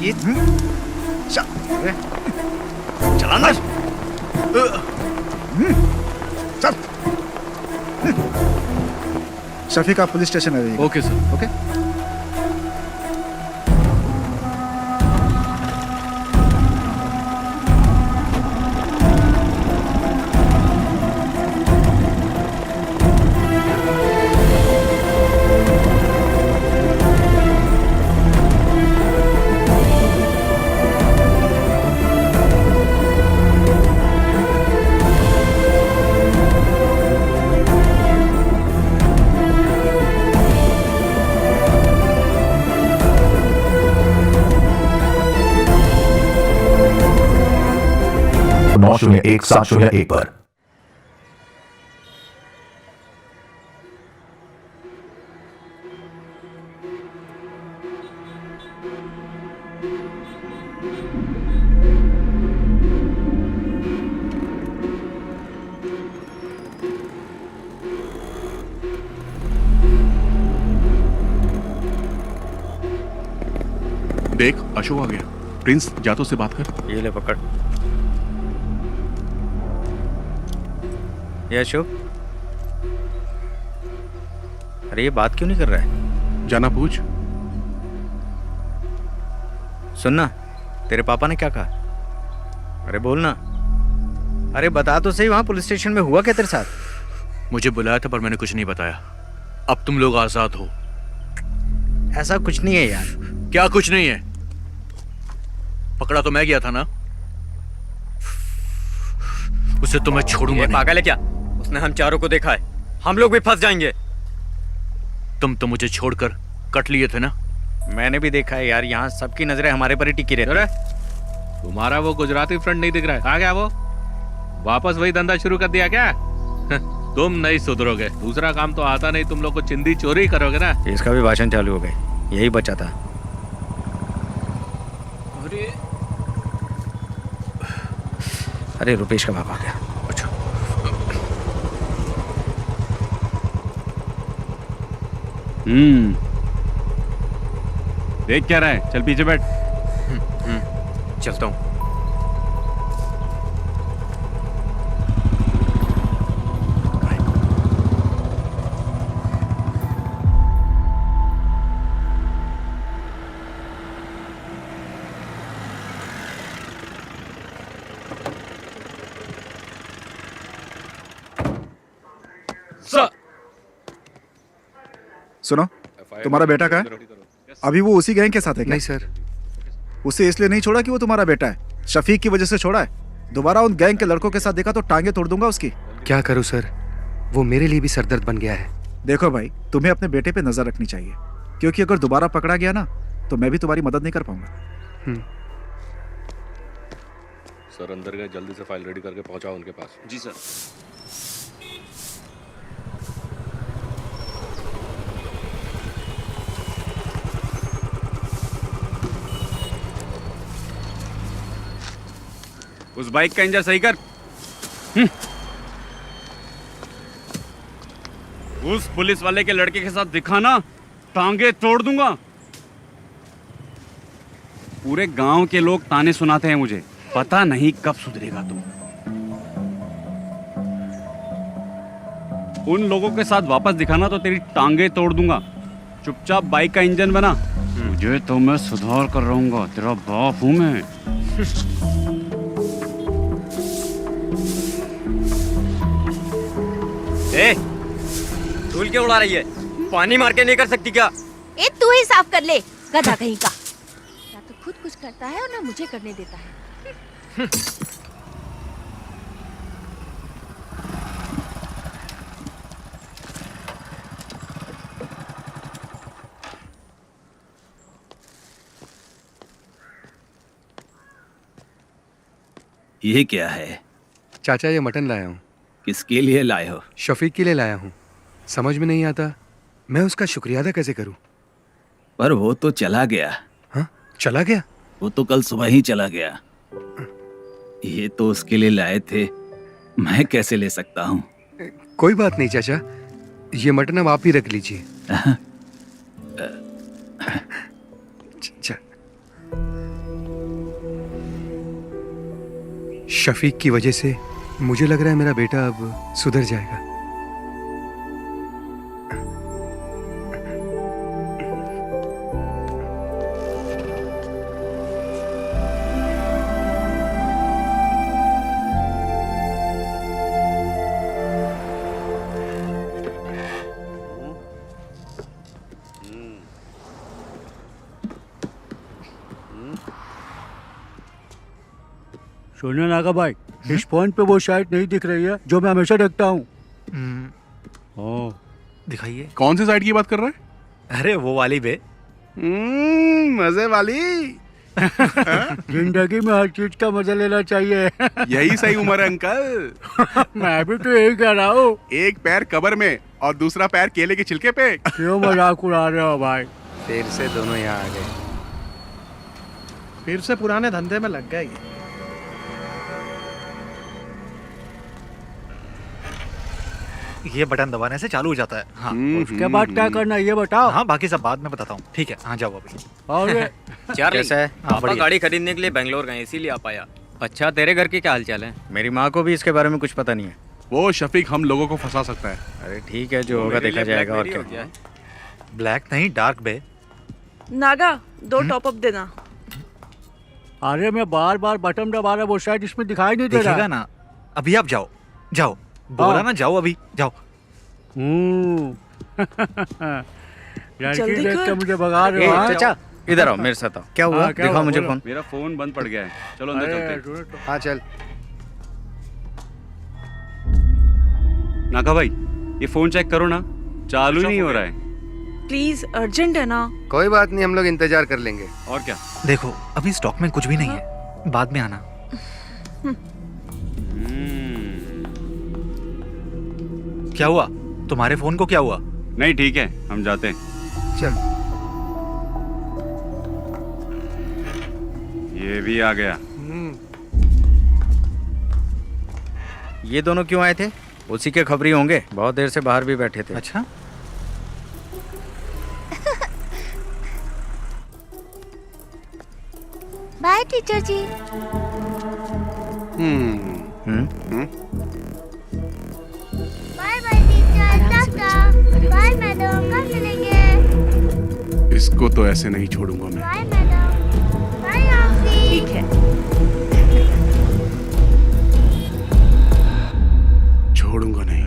ये चलाना। चल। शफीक आप पुलिस स्टेशन आ जाइए। Okay sir. ओके। नौ 01-701 पर। देख अशोक आ गया। प्रिंस जा तो से बात कर। ये ले पकड़। ये अशोक, अरे ये बात क्यों नहीं कर रहा है? जाना पूछ। सुनना, तेरे पापा ने क्या कहा? अरे बोलना। अरे बता तो सही, वहां पुलिस स्टेशन में हुआ क्या तेरे साथ? मुझे बुलाया था पर मैंने कुछ नहीं बताया। अब तुम लोग आजाद हो। ऐसा कुछ नहीं है यार। क्या कुछ नहीं है? पकड़ा तो मैं गया था ना, उसे तो मैं छोड़ूंगा नहीं। पागल है क्या? उसने हम चारों को देखा है, हम लोग भी फंस जाएंगे। तुम तो मुझे छोड़कर कट लिए थे ना। मैंने भी देखा है यार, यहाँ सबकी नजरें हमारे पर ही टिकी रहती है। तुम्हारा वो गुजराती फ्रेंड नहीं दिख रहा है? आ गया वो? वापस वही धंधा शुरू कर दिया क्या? तुम नहीं सुधरोगे। दूसरा काम तो आता नहीं, तुम लोग को चिंदी चोरी करोगे ना। इसका भी भाषण चालू हो गए, यही बचा था। अरे रुपेश का बाप आ गया। देख क्या रहा है, चल पीछे बैठ। चलता हूँ। सुनो, तुम्हारा बेटा कहाँ है? अभी वो उसी गैंग के साथ है क्या? नहीं सर। उसे इसलिए नहीं छोड़ा कि वो तुम्हारा बेटा है, शफीक की वजह से छोड़ा है। दोबारा उन गैंग के लड़कों के साथ देखा तो टांगे तोड़ दूंगा उसकी। क्या करूं सर, वो मेरे लिए भी सरदर्द बन गया है। देखो भाई, तुम्हें अपने बेटे पे नजर रखनी चाहिए, क्योंकि अगर दोबारा पकड़ा गया ना तो मैं भी तुम्हारी मदद नहीं कर पाऊंगा। सर अंदर गए, जल्दी से फाइल रेडी करके पहुंचाओ उनके पास। जी सर। उस बाइक का इंजन सही कर। उस पुलिस वाले के लड़के के साथ दिखाना, टांगे तोड़ दूंगा। पूरे गांव के लोग ताने सुनाते हैं मुझे, पता नहीं कब सुधरेगा तुम। उन लोगों के साथ वापस दिखाना तो तेरी टांगे तोड़ दूंगा। चुपचाप बाइक का इंजन बना, मुझे तो मैं सुधार कर रहूंगा, तेरा बाप हूं मैं। ए, धूल क्यों उड़ा रही है? पानी मार के नहीं कर सकती क्या? ए तू ही साफ कर ले, गधा कहीं का। ना तो खुद कुछ करता है और ना मुझे करने देता है। ये क्या है? चाचा ये मटन लाया हूँ। किसके लिए लाए हो? शफीक के लिए लाया हूँ। समझ में नहीं आता मैं उसका शुक्रिया अदा कैसे करूँ। पर वो तो चला गया। हाँ, चला गया? वो तो कल सुबह ही चला गया। ये तो उसके लिए लाए थे, मैं कैसे ले सकता हूँ? कोई बात नहीं चाचा, ये मटन अब आप ही रख लीजिए। शफीक की वजह से मुझे लग रहा है मेरा बेटा अब सुधर जाएगा। सुनो नागा भाई, इस फोन पे वो साइट नहीं दिख रही है जो मैं हमेशा देखता हूँ। दिखाइए। कौन सी साइड की बात कर रहा है? अरे वो वाली बे। मजे वाली। जिंदगी में हर चीज का मजा लेना चाहिए। यही सही उम्र है अंकल। मैं भी तो यही कह रहा हूँ। एक पैर कब्र में और दूसरा पैर केले के छिलके पे। क्यों मजाक उड़ा रहे हो भाई? फिर से दोनों यहाँ आ गए। फिर से पुराने धंधे में लग गए। ये बटन दबाने से चालू हो जाता है। हाँ। उसके बाद क्या करना ये बताओ। हाँ बाकी सब बाद में बताता हूँ। ठीक है, हाँ जाओ अभी। और चार्ली, कैसा है? पापा गाड़ी खरीदने के लिए बेंगलोर गए, इसीलिए आ पाया। अच्छा, तेरे घर के क्या हाल चाल है? मेरी माँ को भी इसके बारे में कुछ पता नहीं है। वो शफीक हम लोगों को फंसा सकता है। अरे ठीक है, जो होगा देखा जाएगा। और क्या? ब्लैक नहीं, डार्क बे। नागा 2 टॉप अप देना। अरे मैं बार बार बटन दबा रहा, वो शायद इसमें दिखाई नहीं दे रहा ना। अभी आप जाओ, जाओ बोला ना, जाओ अभी जाओ। लड़की देख के मुझे भगा रहे हो। चाचा इधर आओ, मेरे साथ आओ। क्या हुआ? दिखाओ मुझे फोन। मेरा फोन बंद पड़ गया है, चलो अंदर चलते हैं। हाँ चल। नागा भाई, ये फोन चेक करो ना, चालू नहीं हो रहा है। प्लीज, अर्जेंट है ना। कोई बात नहीं, हम लोग इंतजार कर लेंगे। और क्या? देखो अभी स्टॉक में कुछ भी नहीं है, बाद में आना। क्या हुआ? तुम्हारे फोन को क्या हुआ? नहीं ठीक है, हम जाते हैं। चल। ये भी आ गया। ये दोनों क्यों आए थे? उसी के खबरी होंगे, बहुत देर से बाहर भी बैठे थे। अच्छा। बाय टीचर जी। Bye bye teacher, tata. Bye madam, कल मिलेंगे। इसको तो ऐसे नहीं छोड़ूंगा मैं। Bye madam. Bye aunty. ठीक है। छोड़ूंगा नहीं।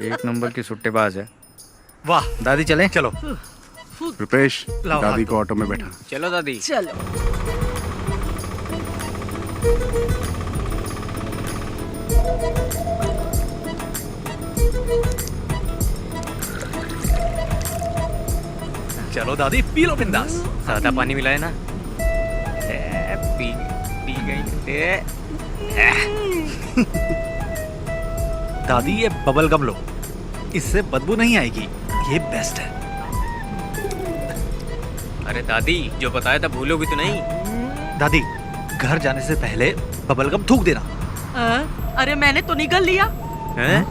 एक नंबर की सुट्टेबाज है। वाह। दादी चलें? चलो। रुपेश, लाओ दादी हाथ को ऑटो में बैठा। चलो दादी। चलो। चलो दादी, पी लो बिंदास। सादा पानी मिला है ना? पी पी गई। दादी ये बबल गम लो, इससे बदबू नहीं आएगी, ये बेस्ट है। अरे दादी, जो बताया था भूलोगी तो नहीं? दादी, घर जाने से पहले बबल गम थूक देना। अरे मैंने तो निगल लिया। हैं?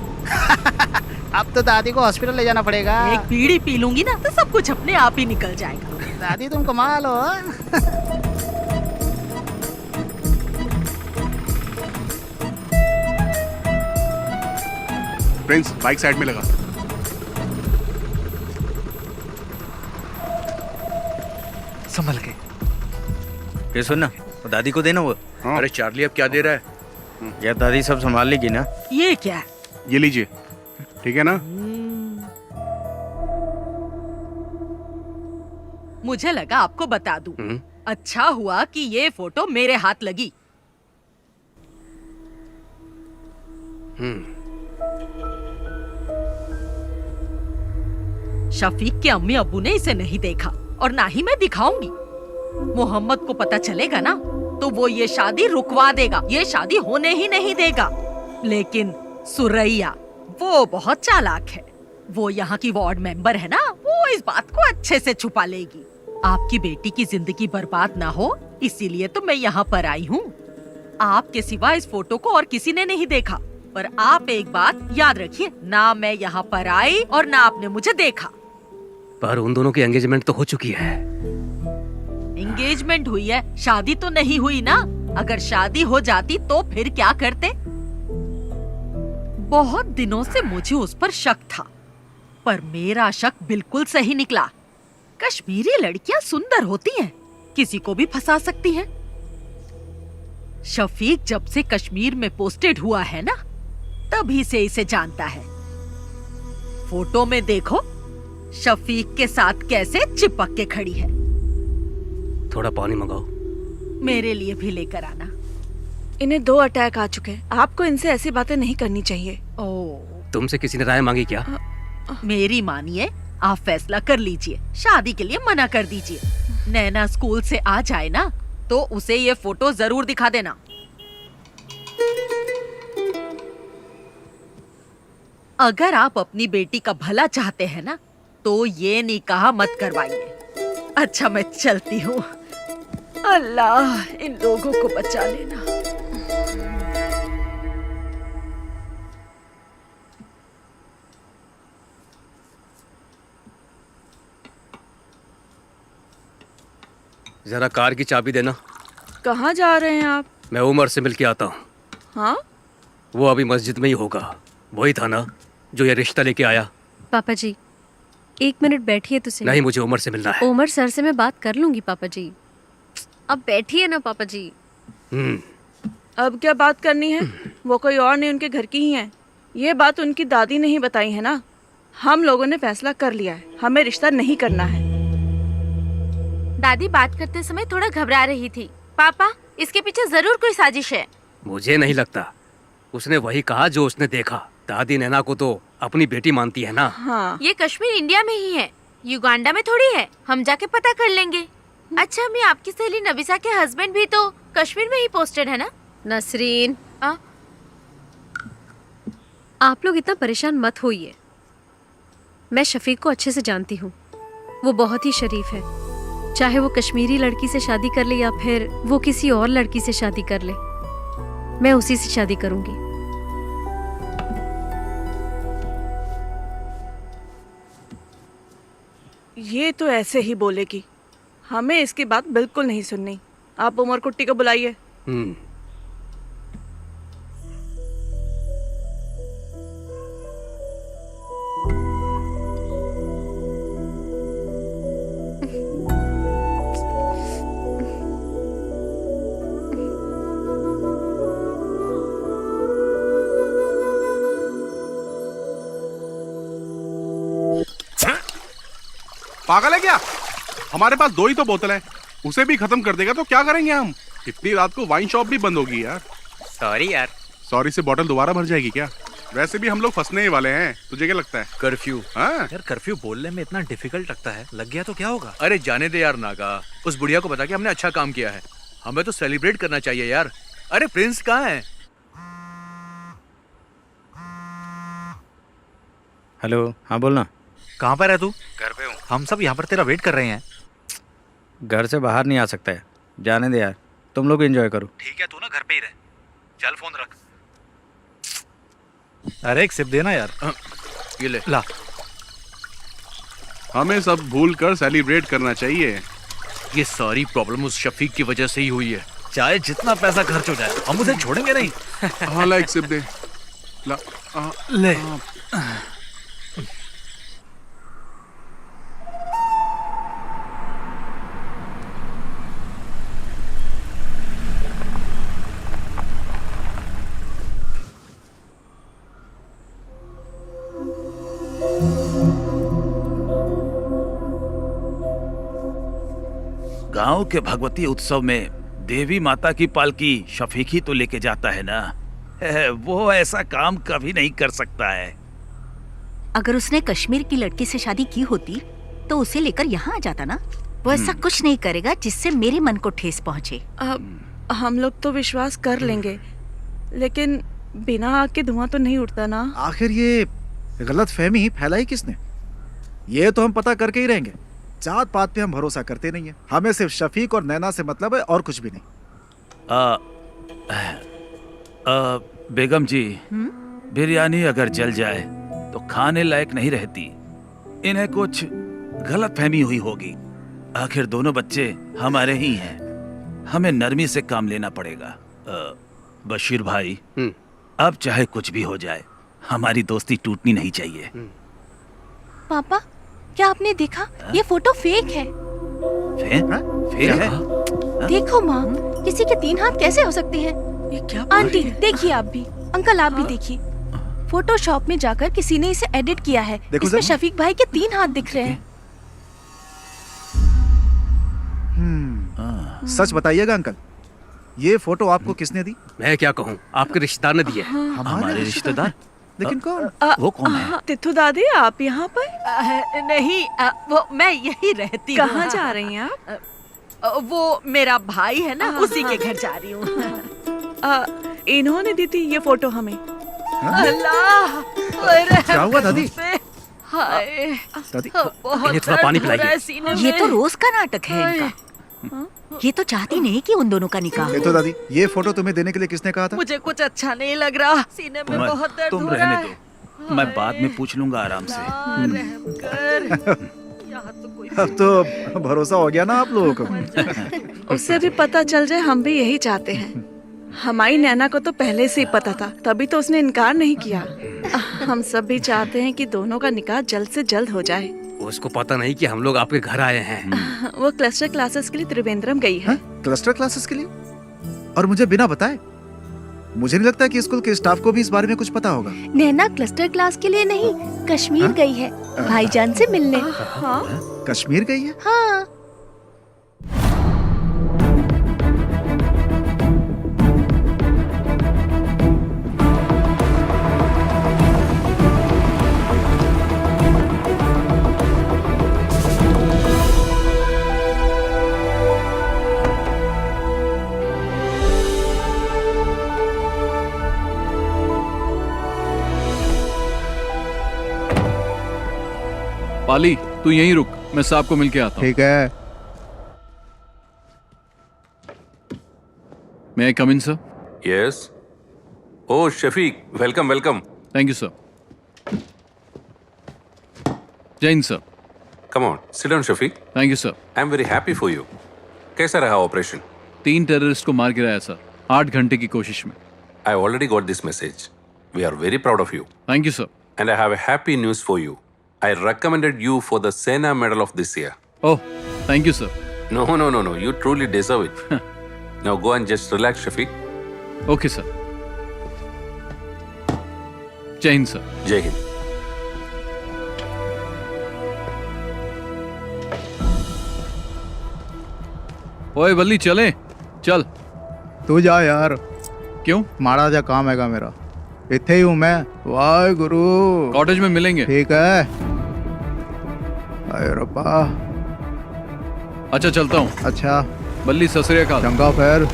अब तो दादी को हॉस्पिटल ले जाना पड़ेगा। एक बीड़ी पी लूंगी ना तो सब कुछ अपने आप ही निकल जाएगा। दादी तुम कमाल हो। प्रिंस, बाइक साइड में लगा। संभल के। ये सुन ना, दादी को देना वो। अरे चार्ली अब क्या दे रहा है? यार दादी सब संभाल लेगी ना। ये क्या है? ये लीजिए, ठीक है ना? मुझे लगा आपको बता दूं। अच्छा हुआ कि ये फोटो मेरे हाथ लगी। शफीक के अम्मी अब्बू ने इसे नहीं देखा और ना ही मैं दिखाऊंगी। मोहम्मद को पता चलेगा ना तो वो ये शादी रुकवा देगा, ये शादी होने ही नहीं देगा। लेकिन सुरैया वो बहुत चालाक है। वो यहाँ की वार्ड मेंबर है ना, वो इस बात को अच्छे से छुपा लेगी। आपकी बेटी की जिंदगी बर्बाद ना हो इसीलिए तो मैं यहाँ पर आई हूँ। आपके सिवा इस फोटो को और किसी ने नहीं देखा। पर आप एक बात याद रखिए, ना मैं यहाँ पर आई और ना आपने मुझे देखा। पर उन दोनों की एंगेजमेंट तो हो चुकी है। एंगेजमेंट हुई है, शादी तो नहीं हुई ना। अगर शादी हो जाती तो फिर क्या करते? बहुत दिनों से मुझे उस पर शक था, पर मेरा शक बिल्कुल सही निकला। कश्मीरी लड़कियां सुंदर होती हैं, किसी को भी फंसा सकती हैं। शफीक जब से कश्मीर में पोस्टेड हुआ है ना, तभी से इसे जानता है। फोटो में देखो, शफीक के साथ कैसे चिपक के खड़ी है। थोड़ा पानी मंगाओ। मेरे लिए भी लेकर आना। इन्हें 2 अटैक आ चुके हैं। आपको इनसे ऐसी बातें नहीं करनी चाहिए। तुमसे किसी ने राय मांगी क्या? मेरी मानिए, आप फैसला कर लीजिए। शादी के लिए मना कर दीजिए। नैना स्कूल से आ जाए ना तो उसे ये फोटो जरूर दिखा देना। अगर आप अपनी बेटी का भला चाहते हैं ना तो ये निकाह मत करवाइए। अच्छा मैं चलती हूँ। अल्लाह इन लोगों को बचा लेना। जरा कार की चाबी देना। कहाँ जा रहे हैं आप? मैं उमर से मिल के आता हूँ। हाँ? वो अभी मस्जिद में ही होगा। वही था ना जो ये रिश्ता लेके आया। पापा जी 1 मिनट बैठिए तो सही। नहीं, मुझे उमर से मिलना है। उमर सर से मैं बात कर लूंगी पापा जी। अब बैठिए ना पापा जी। अब क्या बात करनी है? वो कोई और नहीं, उनके घर की ही है। ये बात उनकी दादी ने ही बताई है ना। हम लोगों ने फैसला कर लिया है, हमें रिश्ता नहीं करना है। दादी बात करते समय थोड़ा घबरा रही थी। पापा, इसके पीछे जरूर कोई साजिश है। मुझे नहीं लगता। उसने वही कहा जो उसने देखा। दादी नैना को तो अपनी बेटी मानती है ना। हाँ। ये कश्मीर इंडिया में ही है, युगांडा में थोड़ी है। हम जाके पता कर लेंगे। अच्छा, मैं आपकी सहेली नबिसा के हस्बैंड भी तो कश्मीर में ही पोस्टेड है ना? नसरीन, आप लोग इतना परेशान मत होइए। मैं शफीक को अच्छे से जानती हूँ। वो बहुत ही शरीफ है। चाहे वो कश्मीरी लड़की से शादी कर ले या फिर वो किसी और लड़की से शादी कर ले, मैं उसी से शादी करूंगी। ये तो ऐसे ही बोलेगी। हमें इसकी बात बिल्कुल नहीं सुननी। आप उमर कुट्टी को बुलाइए। पागल है क्या? हमारे पास 2 ही तो बोतल है, उसे भी खत्म कर देगा तो क्या करेंगे हम? इतनी रात को वाइन शॉप भी बंद होगी यार। सॉरी यार। सॉरी से बोतल दोबारा भर जाएगी क्या? वैसे भी हम लोग फंसने ही वाले हैं। तुझे क्या लगता है? कर्फ्यू। हाँ? यार कर्फ्यू बोलने में इतना डिफिकल्ट लगता है। लग गया तो क्या होगा? अरे जाने दे यार नागा। उस बुढ़िया को बता के हमने अच्छा काम किया है। हमें तो सेलिब्रेट करना चाहिए यार। अरे प्रिंस कहाँ है? हेलो, हाँ बोलना। कहाँ पर है तू? घर पे हूँ। हम सब यहाँ पर तेरा वेट कर रहे हैं। घर से बाहर नहीं आ सकता है। जाने दे यार, तुम लोग एंजॉय करो। ठीक है, तू ना घर पे ही रह। चल फोन रख। अरे एक सिप देना यार। ये ले। ला। हमें सब भूल कर सेलिब्रेट करना चाहिए। ये सारी प्रॉब्लम उस शफीक की वजह से ही हुई है। चाहे जितना पैसा खर्च हो जाए, हम उसे छोड़ेंगे नहीं। हाँ ला, एक सिप दे। ला। ले। गांव के भगवती उत्सव में देवी माता की पालकी शफीक ही तो लेके जाता है ना। वो ऐसा काम कभी नहीं कर सकता है। अगर उसने कश्मीर की लड़की से शादी की होती तो उसे लेकर यहाँ आ जाता ना। वो ऐसा कुछ नहीं करेगा जिससे मेरे मन को ठेस पहुँचे। हम लोग तो विश्वास कर लेंगे, लेकिन बिना आग के धुआं तो नहीं उठता ना। आखिर ये गलत फहमी फैलाई किसने? ये तो हम पता करके ही रहेंगे। जात पात पे हम भरोसा करते नहीं है। हमें सिर्फ शफीक और नैना से मतलब है और कुछ भी नहीं। बेगम जी, बिरयानी अगर जल जाए तो खाने लायक नहीं रहती। इन्हें कुछ गलत फहमी हुई होगी। आखिर दोनों बच्चे हमारे ही हैं। हमें नरमी से काम लेना पड़ेगा। बशीर भाई, अब चाहे कुछ भी हो जाए, हमारी दोस्ती टूटनी नहीं चाहिए। पापा, क्या आपने देखा? ये फोटो फेक है। फेक है? देखो माँ, किसी के 3 हाथ कैसे हो सकते हैं? ये क्या? आंटी देखिए, आप भी। अंकल आप भी देखिए। फोटोशॉप में जाकर किसी ने इसे एडिट किया है। इसमें शफीक भाई के 3 हाथ दिख रहे हैं। सच बताइएगा अंकल, ये फोटो आपको किसने दी? मैं क्या कहूँ, आपके रिश्तेदार ने दी है। हमारे रिश्तेदार? लेकिन कौन? वो कौन है? तिथु दादी, आप यहाँ पर? नहीं, वो मैं यही रहती हूँ। कहाँ जा रही हैं आप? वो मेरा भाई है ना, उसी के घर जा रही हूँ। इन्होंने दी थी ये फोटो हमें। अल्लाह, क्या हुआ दादी? हाय दादी, इन्हें थोड़ा पानी पिलाइए। ये तो रोज का नाटक है इनका। ये तो चाहती नहीं कि उन दोनों का निकाह हो। तो दादी, ये फोटो तुम्हें देने के लिए किसने कहा था? मुझे कुछ अच्छा नहीं लग रहा, सीने में बहुत दर्द हो रहा है। तुम रहने दो, मैं बाद में पूछ लूंगा आराम से। अब तो भरोसा हो गया ना आप लोगों को। उससे भी पता चल जाए, हम भी यही चाहते हैं। हमारी नैना को तो पहले से ही पता था, तभी तो उसने इनकार नहीं किया। हम सब भी चाहते हैं कि दोनों का निकाह जल्द से जल्द हो जाए। उसको पता नहीं कि हम लोग आपके घर आए हैं। वो क्लस्टर क्लासेस के लिए त्रिवेंद्रम गई है। क्लस्टर क्लासेस के लिए? और मुझे बिना बताए? मुझे नहीं लगता कि स्कूल के स्टाफ को भी इस बारे में कुछ पता होगा। नैना क्लस्टर क्लास के लिए नहीं, कश्मीर गई है भाईजान से मिलने। कश्मीर गई है? हाँ। पाली तू यहीं रुक, मैं साहब को मिल के आता हूँ। ठीक है। May I come in, sir? Yes. Oh, Shafiq, welcome, welcome. Thank you, sir. Jain, sir. Come on, sit down, Shafiq. Thank you, sir. I'm very happy for you. कैसा रहा ऑपरेशन? 3 टेररिस्ट को मार गिराया सर, 8 घंटे की कोशिश में। I already got this message. We are very proud of you. Thank you, sir. And I have a happy news for you. I recommended you for the Sena Medal of this year. Oh, thank you, sir. No. You truly deserve it. Now go and just relax, Shafiq. Okay, sir. Jai Hind, sir. Jai Hind. ओए बल्ली चले, चल। तू जा यार। क्यों? माड़ा जा काम हैगा मेरा, इत्थे ही हूँ मैं। वाहे गुरु। कॉटेज में मिलेंगे। ठीक है। अरे रब्बा। अच्छा चलता हूँ। अच्छा। बल्ली सत श्री अकाल। चंगा फिर।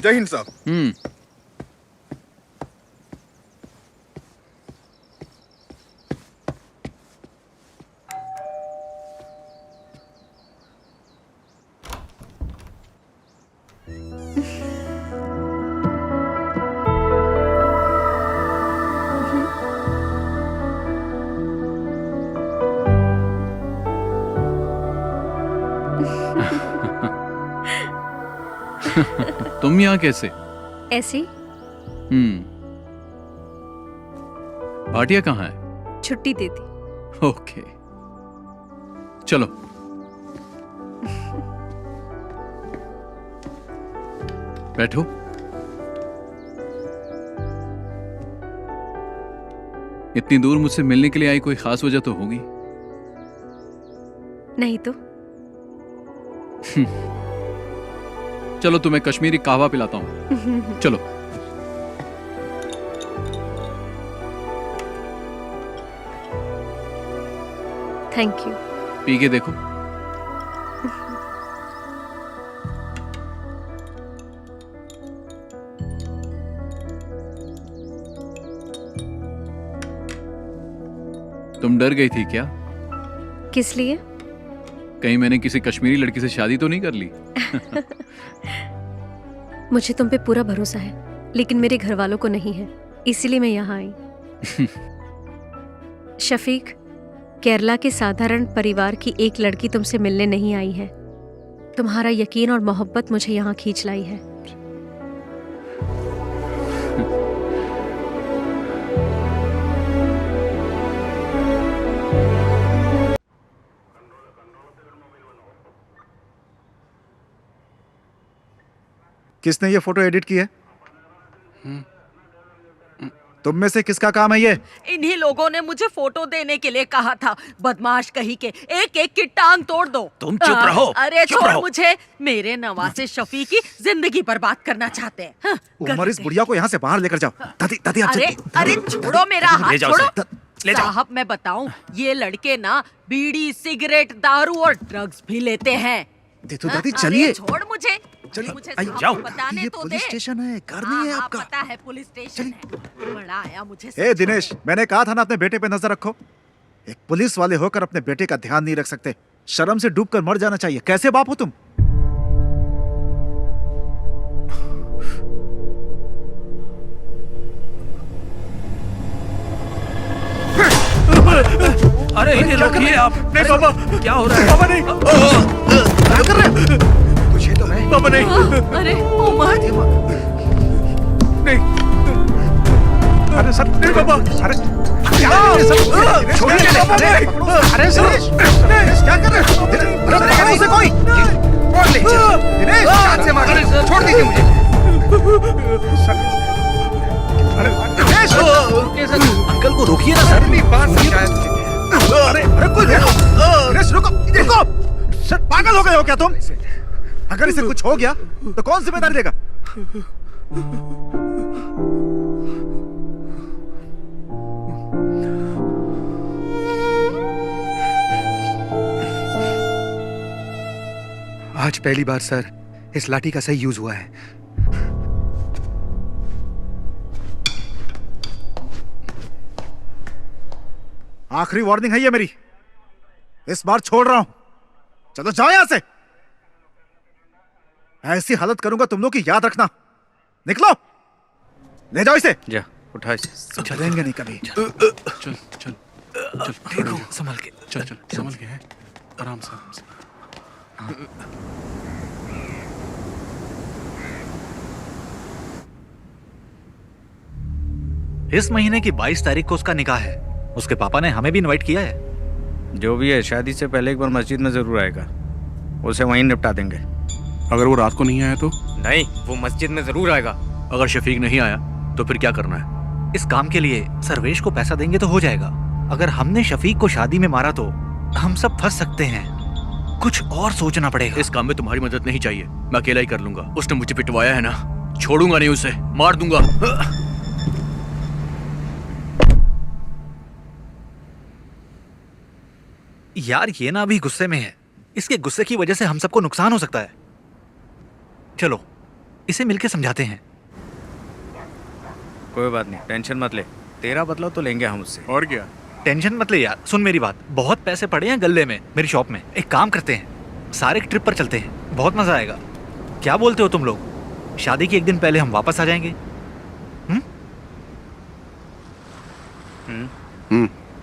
जय हिंद साहब। तुम यहाँ कैसे? ऐसे। भाटिया कहाँ है? छुट्टी दे दी। ओके चलो। बैठो। इतनी दूर मुझसे मिलने के लिए आई, कोई खास वजह तो होगी? नहीं तो। चलो तुम्हें कश्मीरी कहवा पिलाता हूँ। चलो। Thank you. पी के देखो। तुम डर गई थी क्या? किस लिए? कहीं मैंने किसी कश्मीरी लड़की से शादी तो नहीं कर ली? मुझे तुम पे पूरा भरोसा है, लेकिन मेरे घर वालों को नहीं है, इसीलिए मैं यहाँ आई। शफीक, केरला के साधारण परिवार की एक लड़की तुमसे मिलने नहीं आई है। तुम्हारा यकीन और मोहब्बत मुझे यहाँ खींच लाई है। किसने ये फोटो एडिट की है? तुम में से किसका काम है ये? इन्हीं लोगों ने मुझे फोटो देने के लिए कहा था। बदमाश कहीं के, एक एक की टांग तोड़ दो। तुम चुप रहो। अरे चुप छोड़ रहो। मुझे। मेरे नवासे शफी की जिंदगी बर्बाद करना चाहते हैं। हाँ, उमर, इस बुढ़िया को यहाँ से बाहर लेकर जाओ। दादी दादी आप अरे अरे छोड़ो मेरा हाथ, ले जाओ छोड़ो। उसे। ले जाओ। साहब मैं बताऊं, ये लड़के ना बीड़ी, सिगरेट, दारू और ड्रग्स भी लेते हैं। देखो दादी, हाँ, चलिए। अरे छोड़ मुझे। चलिए, मुझे आइए, साहब जाओ। बताने ये तो पुलिस दे। स्टेशन है, घर नहीं है हाँ, आपका। पता है पुलिस स्टेशन है। बड़ा आया मुझे। ए दिनेश, मैंने कहा था ना अपने बेटे पे नजर रखो। एक पुलिस वाले होकर अपने बेटे का ध्यान नहीं रख सकते। शर्म से डूबकर मर जाना चाहिए। कैसे बाप हो तुम? अरे इन्हें रोकिए आप। नहीं पापा, क्या हो रहा है? पापा नहीं। क्या कर रहे हो? तुझे तो मैं। पापा नहीं। अरे उमर। नहीं। अरे सर, नहीं पापा। अरे क्या? छोड़िए पापा नहीं। अरे दिनेश, क्या कर रहे हो? अरे पकड़ो उसे कोई। कौन ले? दिनेश, हाथ से मार। छोड़ दीजिए मुझे। अरे दिनेश, अंकल को रोकिए ना सर। बात समझाया तुझे। अरे अरे कोई रुको। दिनेश रुको, रुको। सर पागल हो गए हो क्या तुम? अगर इसे कुछ हो गया तो कौन जिम्मेदारी लेगा? आज पहली बार सर इस लाठी का सही यूज हुआ है। आखिरी वार्निंग है ये मेरी, इस बार छोड़ रहा हूं। चलो जाओ यहां से। ऐसी हालत करूंगा तुम लोग की, याद रखना। निकलो, ले जाओ इसे। जा उठा इसे। चलेंगे नहीं कभी। चल चल चल देखो संभल के। चल चल संभल के है, आराम से आराम से। इस महीने की 22 तारीख को उसका निकाह है। उसके पापा ने हमें भी इनवाइट किया है। जो भी है, शादी से पहले एक बार मस्जिद में जरूर आएगा, उसे वहीं निपटा देंगे। अगर वो रात को नहीं आया तो? नहीं, वो मस्जिद में जरूर आएगा। अगर शफीक नहीं आया तो फिर क्या करना है? इस काम के लिए सर्वेश को पैसा देंगे तो हो जाएगा। अगर हमने शफीक को शादी में मारा तो हम सब फंस सकते हैं। कुछ और सोचना पड़ेगा। इस काम में तुम्हारी मदद नहीं चाहिए, मैं अकेला ही कर लूंगा। उसने मुझे पिटवाया है ना, छोड़ूंगा नहीं उसे, मार दूंगा। यार ये ना अभी गुस्से में है, इसके गुस्से की वजह से हम सबको नुकसान हो सकता है। चलो इसे मिलके समझाते हैं। कोई बात नहीं, टेंशन मत ले, तेरा बदला तो लेंगे हम उससे। और क्या? टेंशन मत ले यार, सुन मेरी बात, बहुत पैसे पड़े हैं गल्ले में मेरी शॉप में। एक काम करते हैं, सारे ट्रिप पर चलते हैं, बहुत मजा आएगा। क्या बोलते हो तुम लोग? शादी के एक दिन पहले हम वापस आ जाएंगे।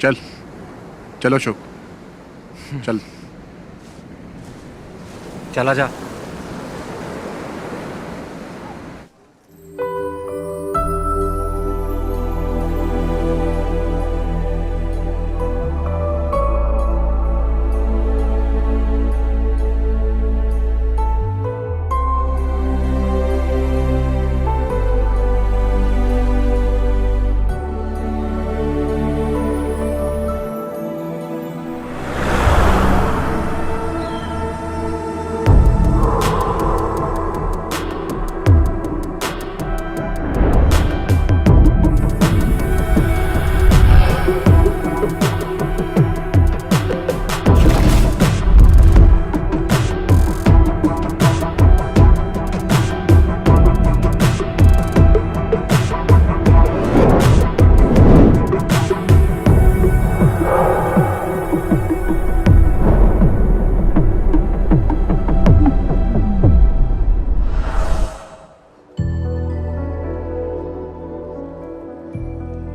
चल चलो अशोक, चल चला जा।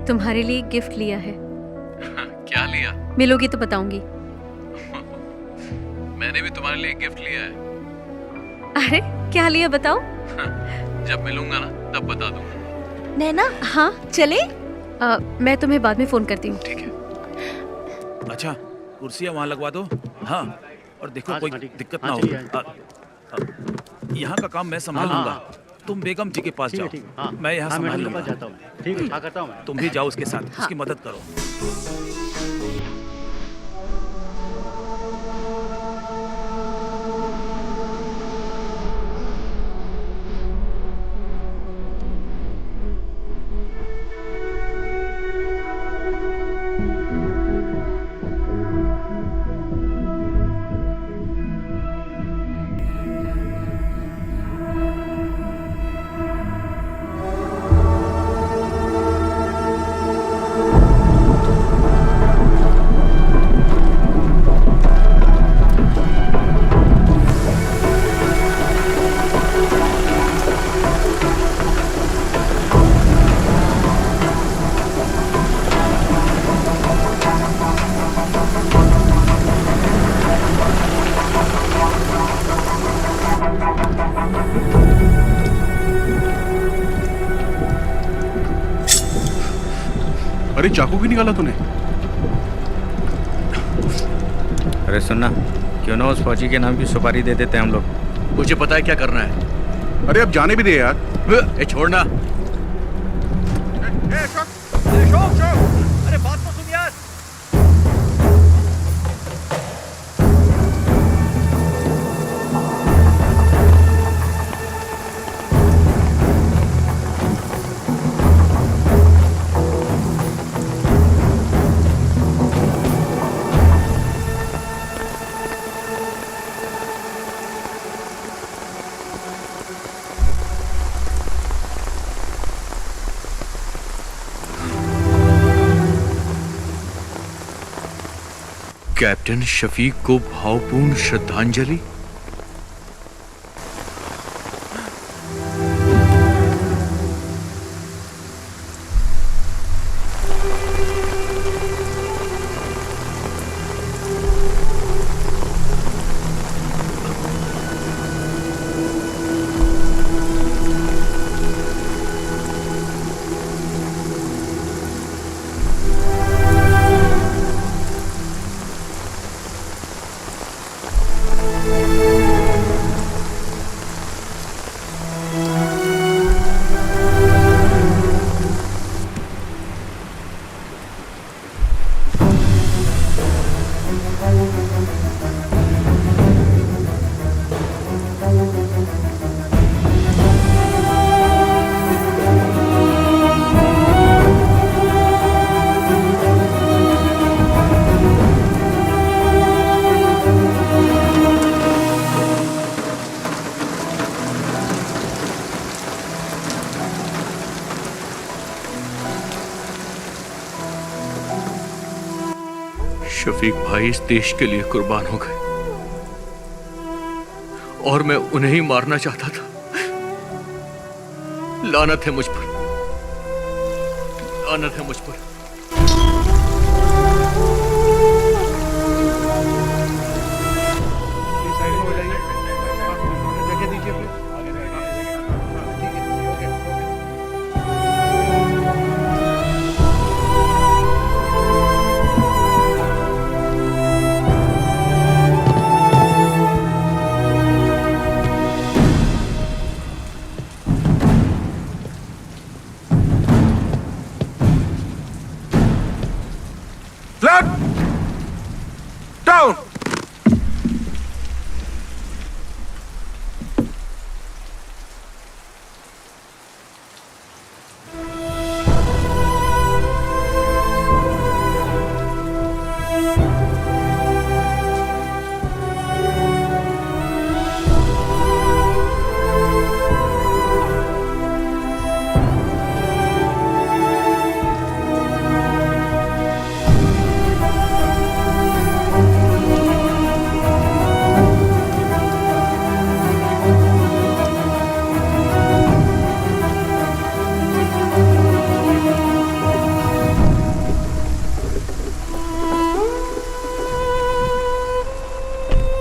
तुम्हारे लिए गिफ्ट लिया है। क्या लिया? मिलोगी तो बताऊंगी। मैंने भी तुम्हारे लिए गिफ्ट लिया है। अरे क्या लिया बताओ? जब मिलूंगा ना तब बता दूंगा। नैना, हाँ चले? मैं तुम्हें बाद में फोन करती हूँ। ठीक है। अच्छा कुर्सियाँ वहाँ लगवा दो। हाँ और देखो कोई दिक्कत ना हो। यहाँ का काम मैं संभाल लूंगा, तुम बेगम जी के पास जाओ। मैं यहाँ संभाल लूंगा। ठीक है, हाँ करता हूँ मैं। तुम भी जाओ उसके साथ, उसकी मदद करो। अरे चाकू क्यों निकाला तूने? अरे सुनना, क्यों ना उस फौजी के नाम की सुपारी दे देते हैं हम लोग। मुझे पता है क्या करना है। अरे अब जाने भी दे यार। ए छोड़ना। अरे बात तो सुन यार। कैप्टन शफीक को भावपूर्ण श्रद्धांजलि। शफीक भाई इस देश के लिए कुर्बान हो गए और मैं उन्हें ही मारना चाहता था। लानत है मुझ पर, लानत है मुझ पर।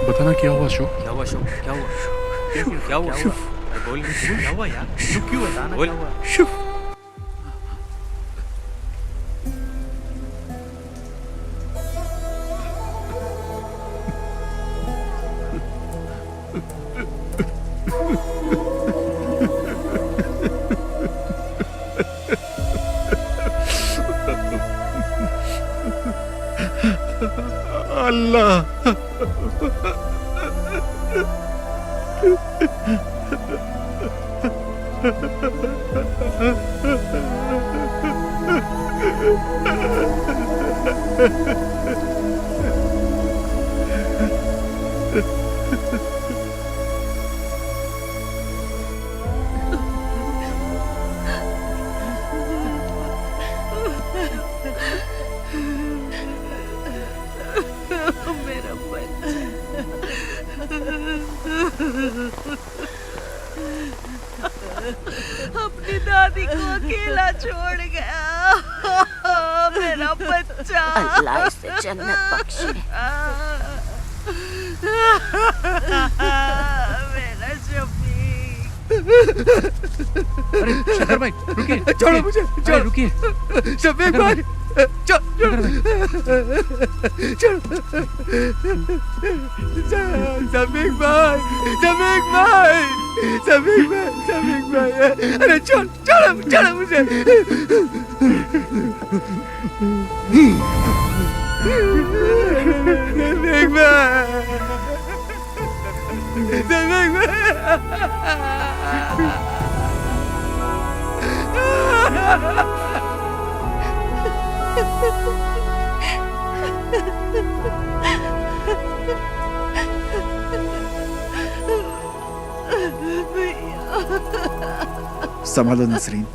बताना क्या हुआ शो? क्या हुआ शो? क्या हुआ? क्या हुआ? बोल क्या हुआ यार? क्यों बताना क्या हुआ? अल्लाह मेरा अपनी दादी को अकेला छोड़ गया मेरा बच्चा। अल्लाह इसे जन्नत बख्शे। मेरा शफीक। अरे शंकर भाई रुकिए, छोड़ो मुझे, अरे रुकिए शफीक भाई, शफीक भाई, अरे छोड़ो मुझे। संभालो नसरीन।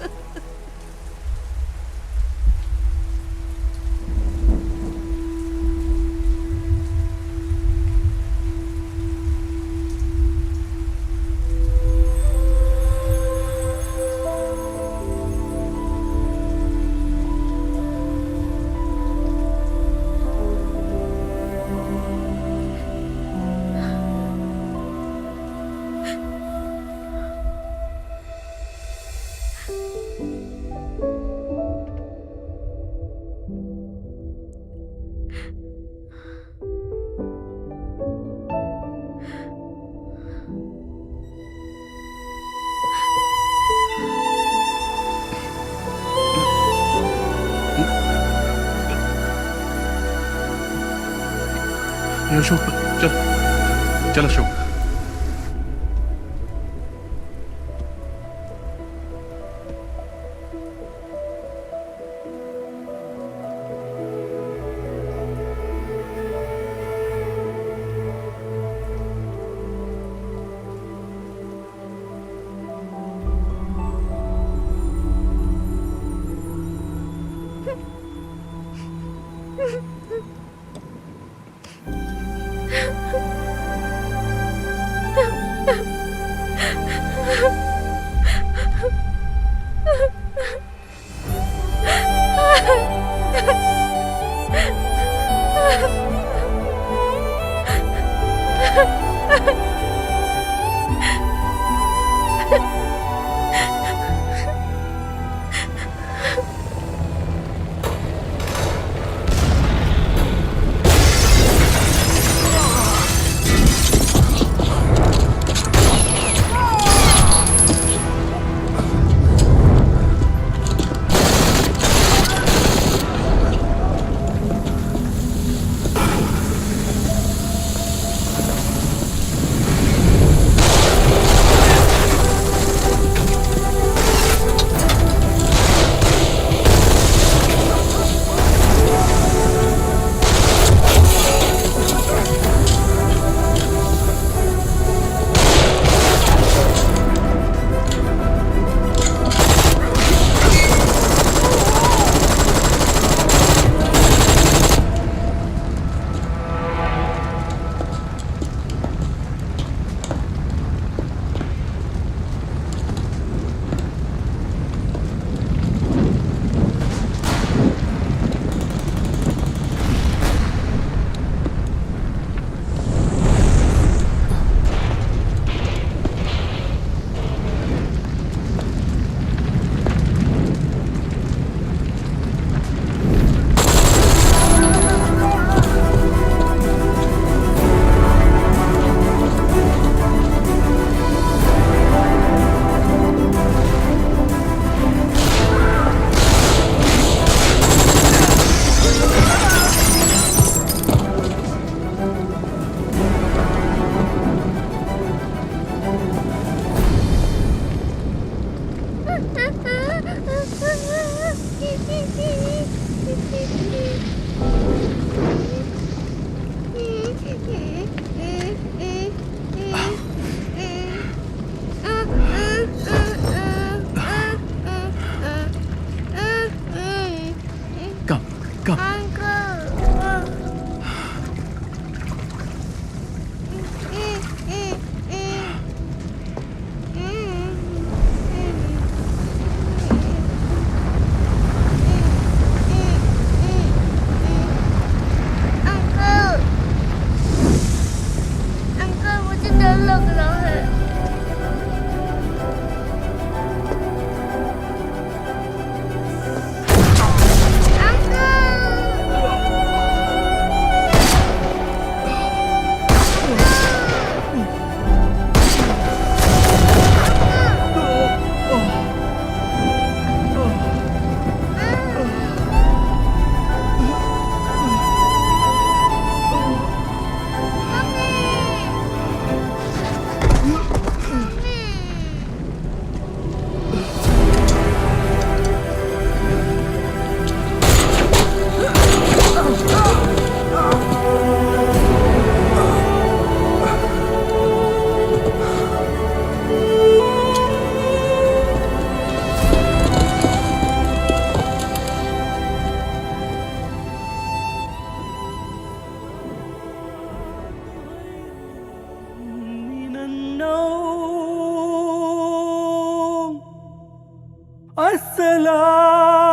अशोक चल चल अशोक।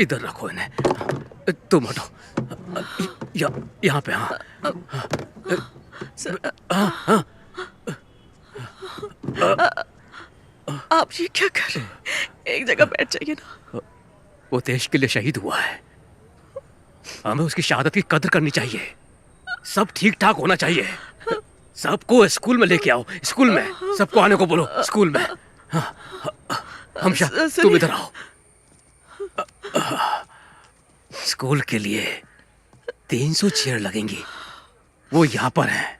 इधर रखो इन्हें। तुम हटो। यहाँ पे। हाँ हाँ। आप ये क्या कर रहे हैं? एक जगह बैठ जाइए ना। वो देश के लिए शहीद हुआ है, हमें उसकी शहादत की कदर करनी चाहिए। सब ठीक ठाक होना चाहिए। सबको स्कूल में लेके आओ, स्कूल में सबको आने को बोलो, स्कूल में। हमशा तुम इधर आओ। स्कूल के लिए 300 चेयर लगेंगी, वो यहाँ पर हैं।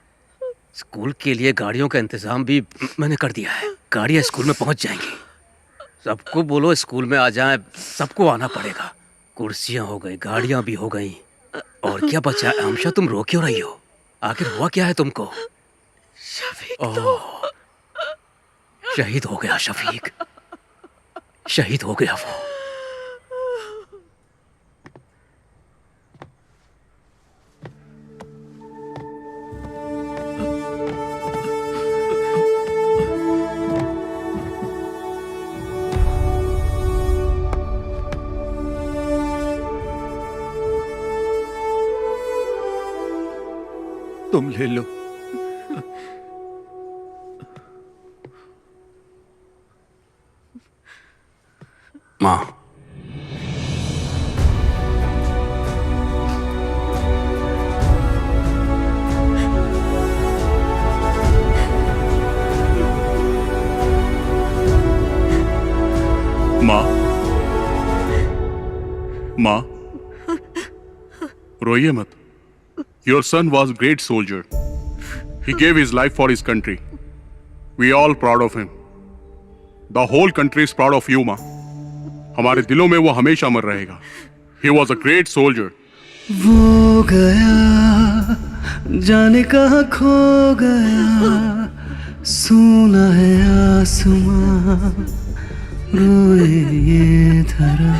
स्कूल के लिए गाड़ियों का इंतजाम भी मैंने कर दिया है, गाड़ियाँ स्कूल में पहुँच जाएंगी। सबको बोलो स्कूल में आ जाएं, सबको आना पड़ेगा। कुर्सियाँ हो गई, गाड़ियाँ भी हो गई, और क्या बचा है? हमशा तुम रो क्यों रही हो? आखिर हुआ क्या है तुमको? ओह, शहीद हो गया शफीक, शहीद हो गया वो। तुम ले लो। माँ, माँ, माँ, रोइए मत। Your son was a great soldier. He gave his life for his country. We all proud of him. The whole country is proud of you, माँ। हमारे दिलों में वो हमेशा अमर रहेगा। He was a great soldier. वो गया जाने कहाँ खो गया, सुना है आसमां, रोए ये धरा।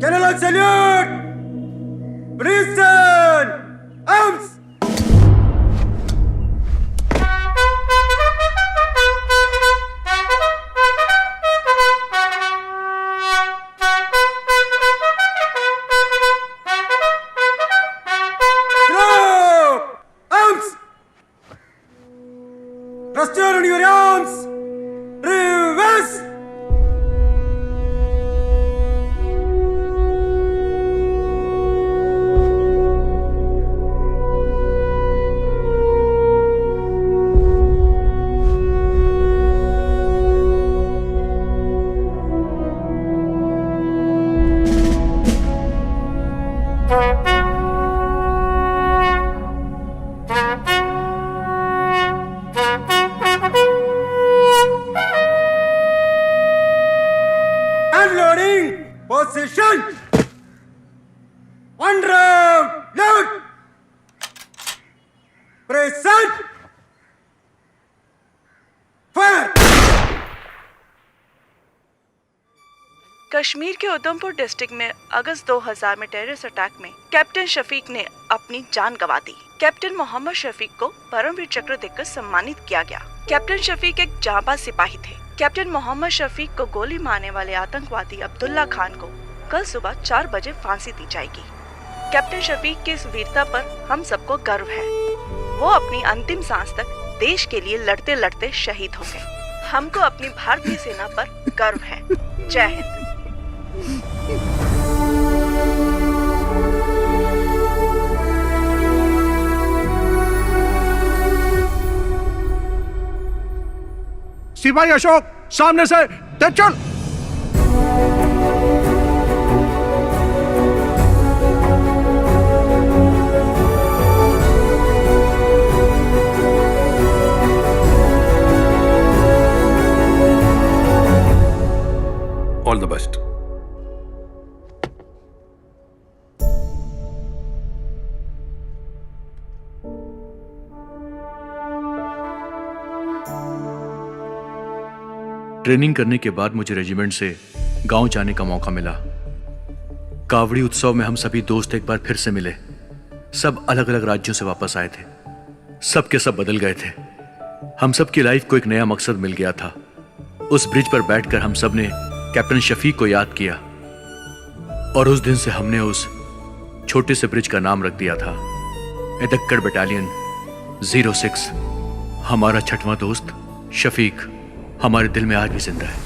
General salute! Princeton! Arms! Restore on your arms! Reverse! Unloading! Position! One round! Load! Present! Fire! Kashmir के उधमपुर डिस्ट्रिक्ट में अगस्त 2000 में टेररिस्ट अटैक में कैप्टन शफीक ने अपनी जान गंवा दी। कैप्टन मोहम्मद शफीक को परमवीर चक्र देकर सम्मानित किया गया। कैप्टन शफीक एक जांबाज सिपाही थे। कैप्टन मोहम्मद शफीक को गोली मारने वाले आतंकवादी अब्दुल्ला खान को कल सुबह 4 बजे फांसी दी जाएगी। कैप्टन शफीक की इस वीरता पर हम सबको गर्व है। वो अपनी अंतिम सांस तक देश के लिए लड़ते लड़ते शहीद हो गए। हमको अपनी भारतीय सेना पर गर्व है। जय हिंद। सिपाही अशोक सामने से तेज चल। All the best. ट्रेनिंग करने के बाद मुझे रेजिमेंट से गांव जाने का मौका मिला। कावड़ी उत्सव में हम सभी दोस्त एक बार फिर से मिले। सब अलग अलग राज्यों से वापस आए थे। सब के सब बदल गए थे। हम सब की लाइफ को एक नया मकसद मिल गया था। उस ब्रिज पर बैठकर हम सब ने कैप्टन शफीक को याद किया और उस दिन से हमने उस छोटे से ब्रिज का नाम रख दिया था एदक्कड़ बटालियन 06। हमारा छठवां दोस्त शफीक हमारे दिल में आज भी जिंदा है।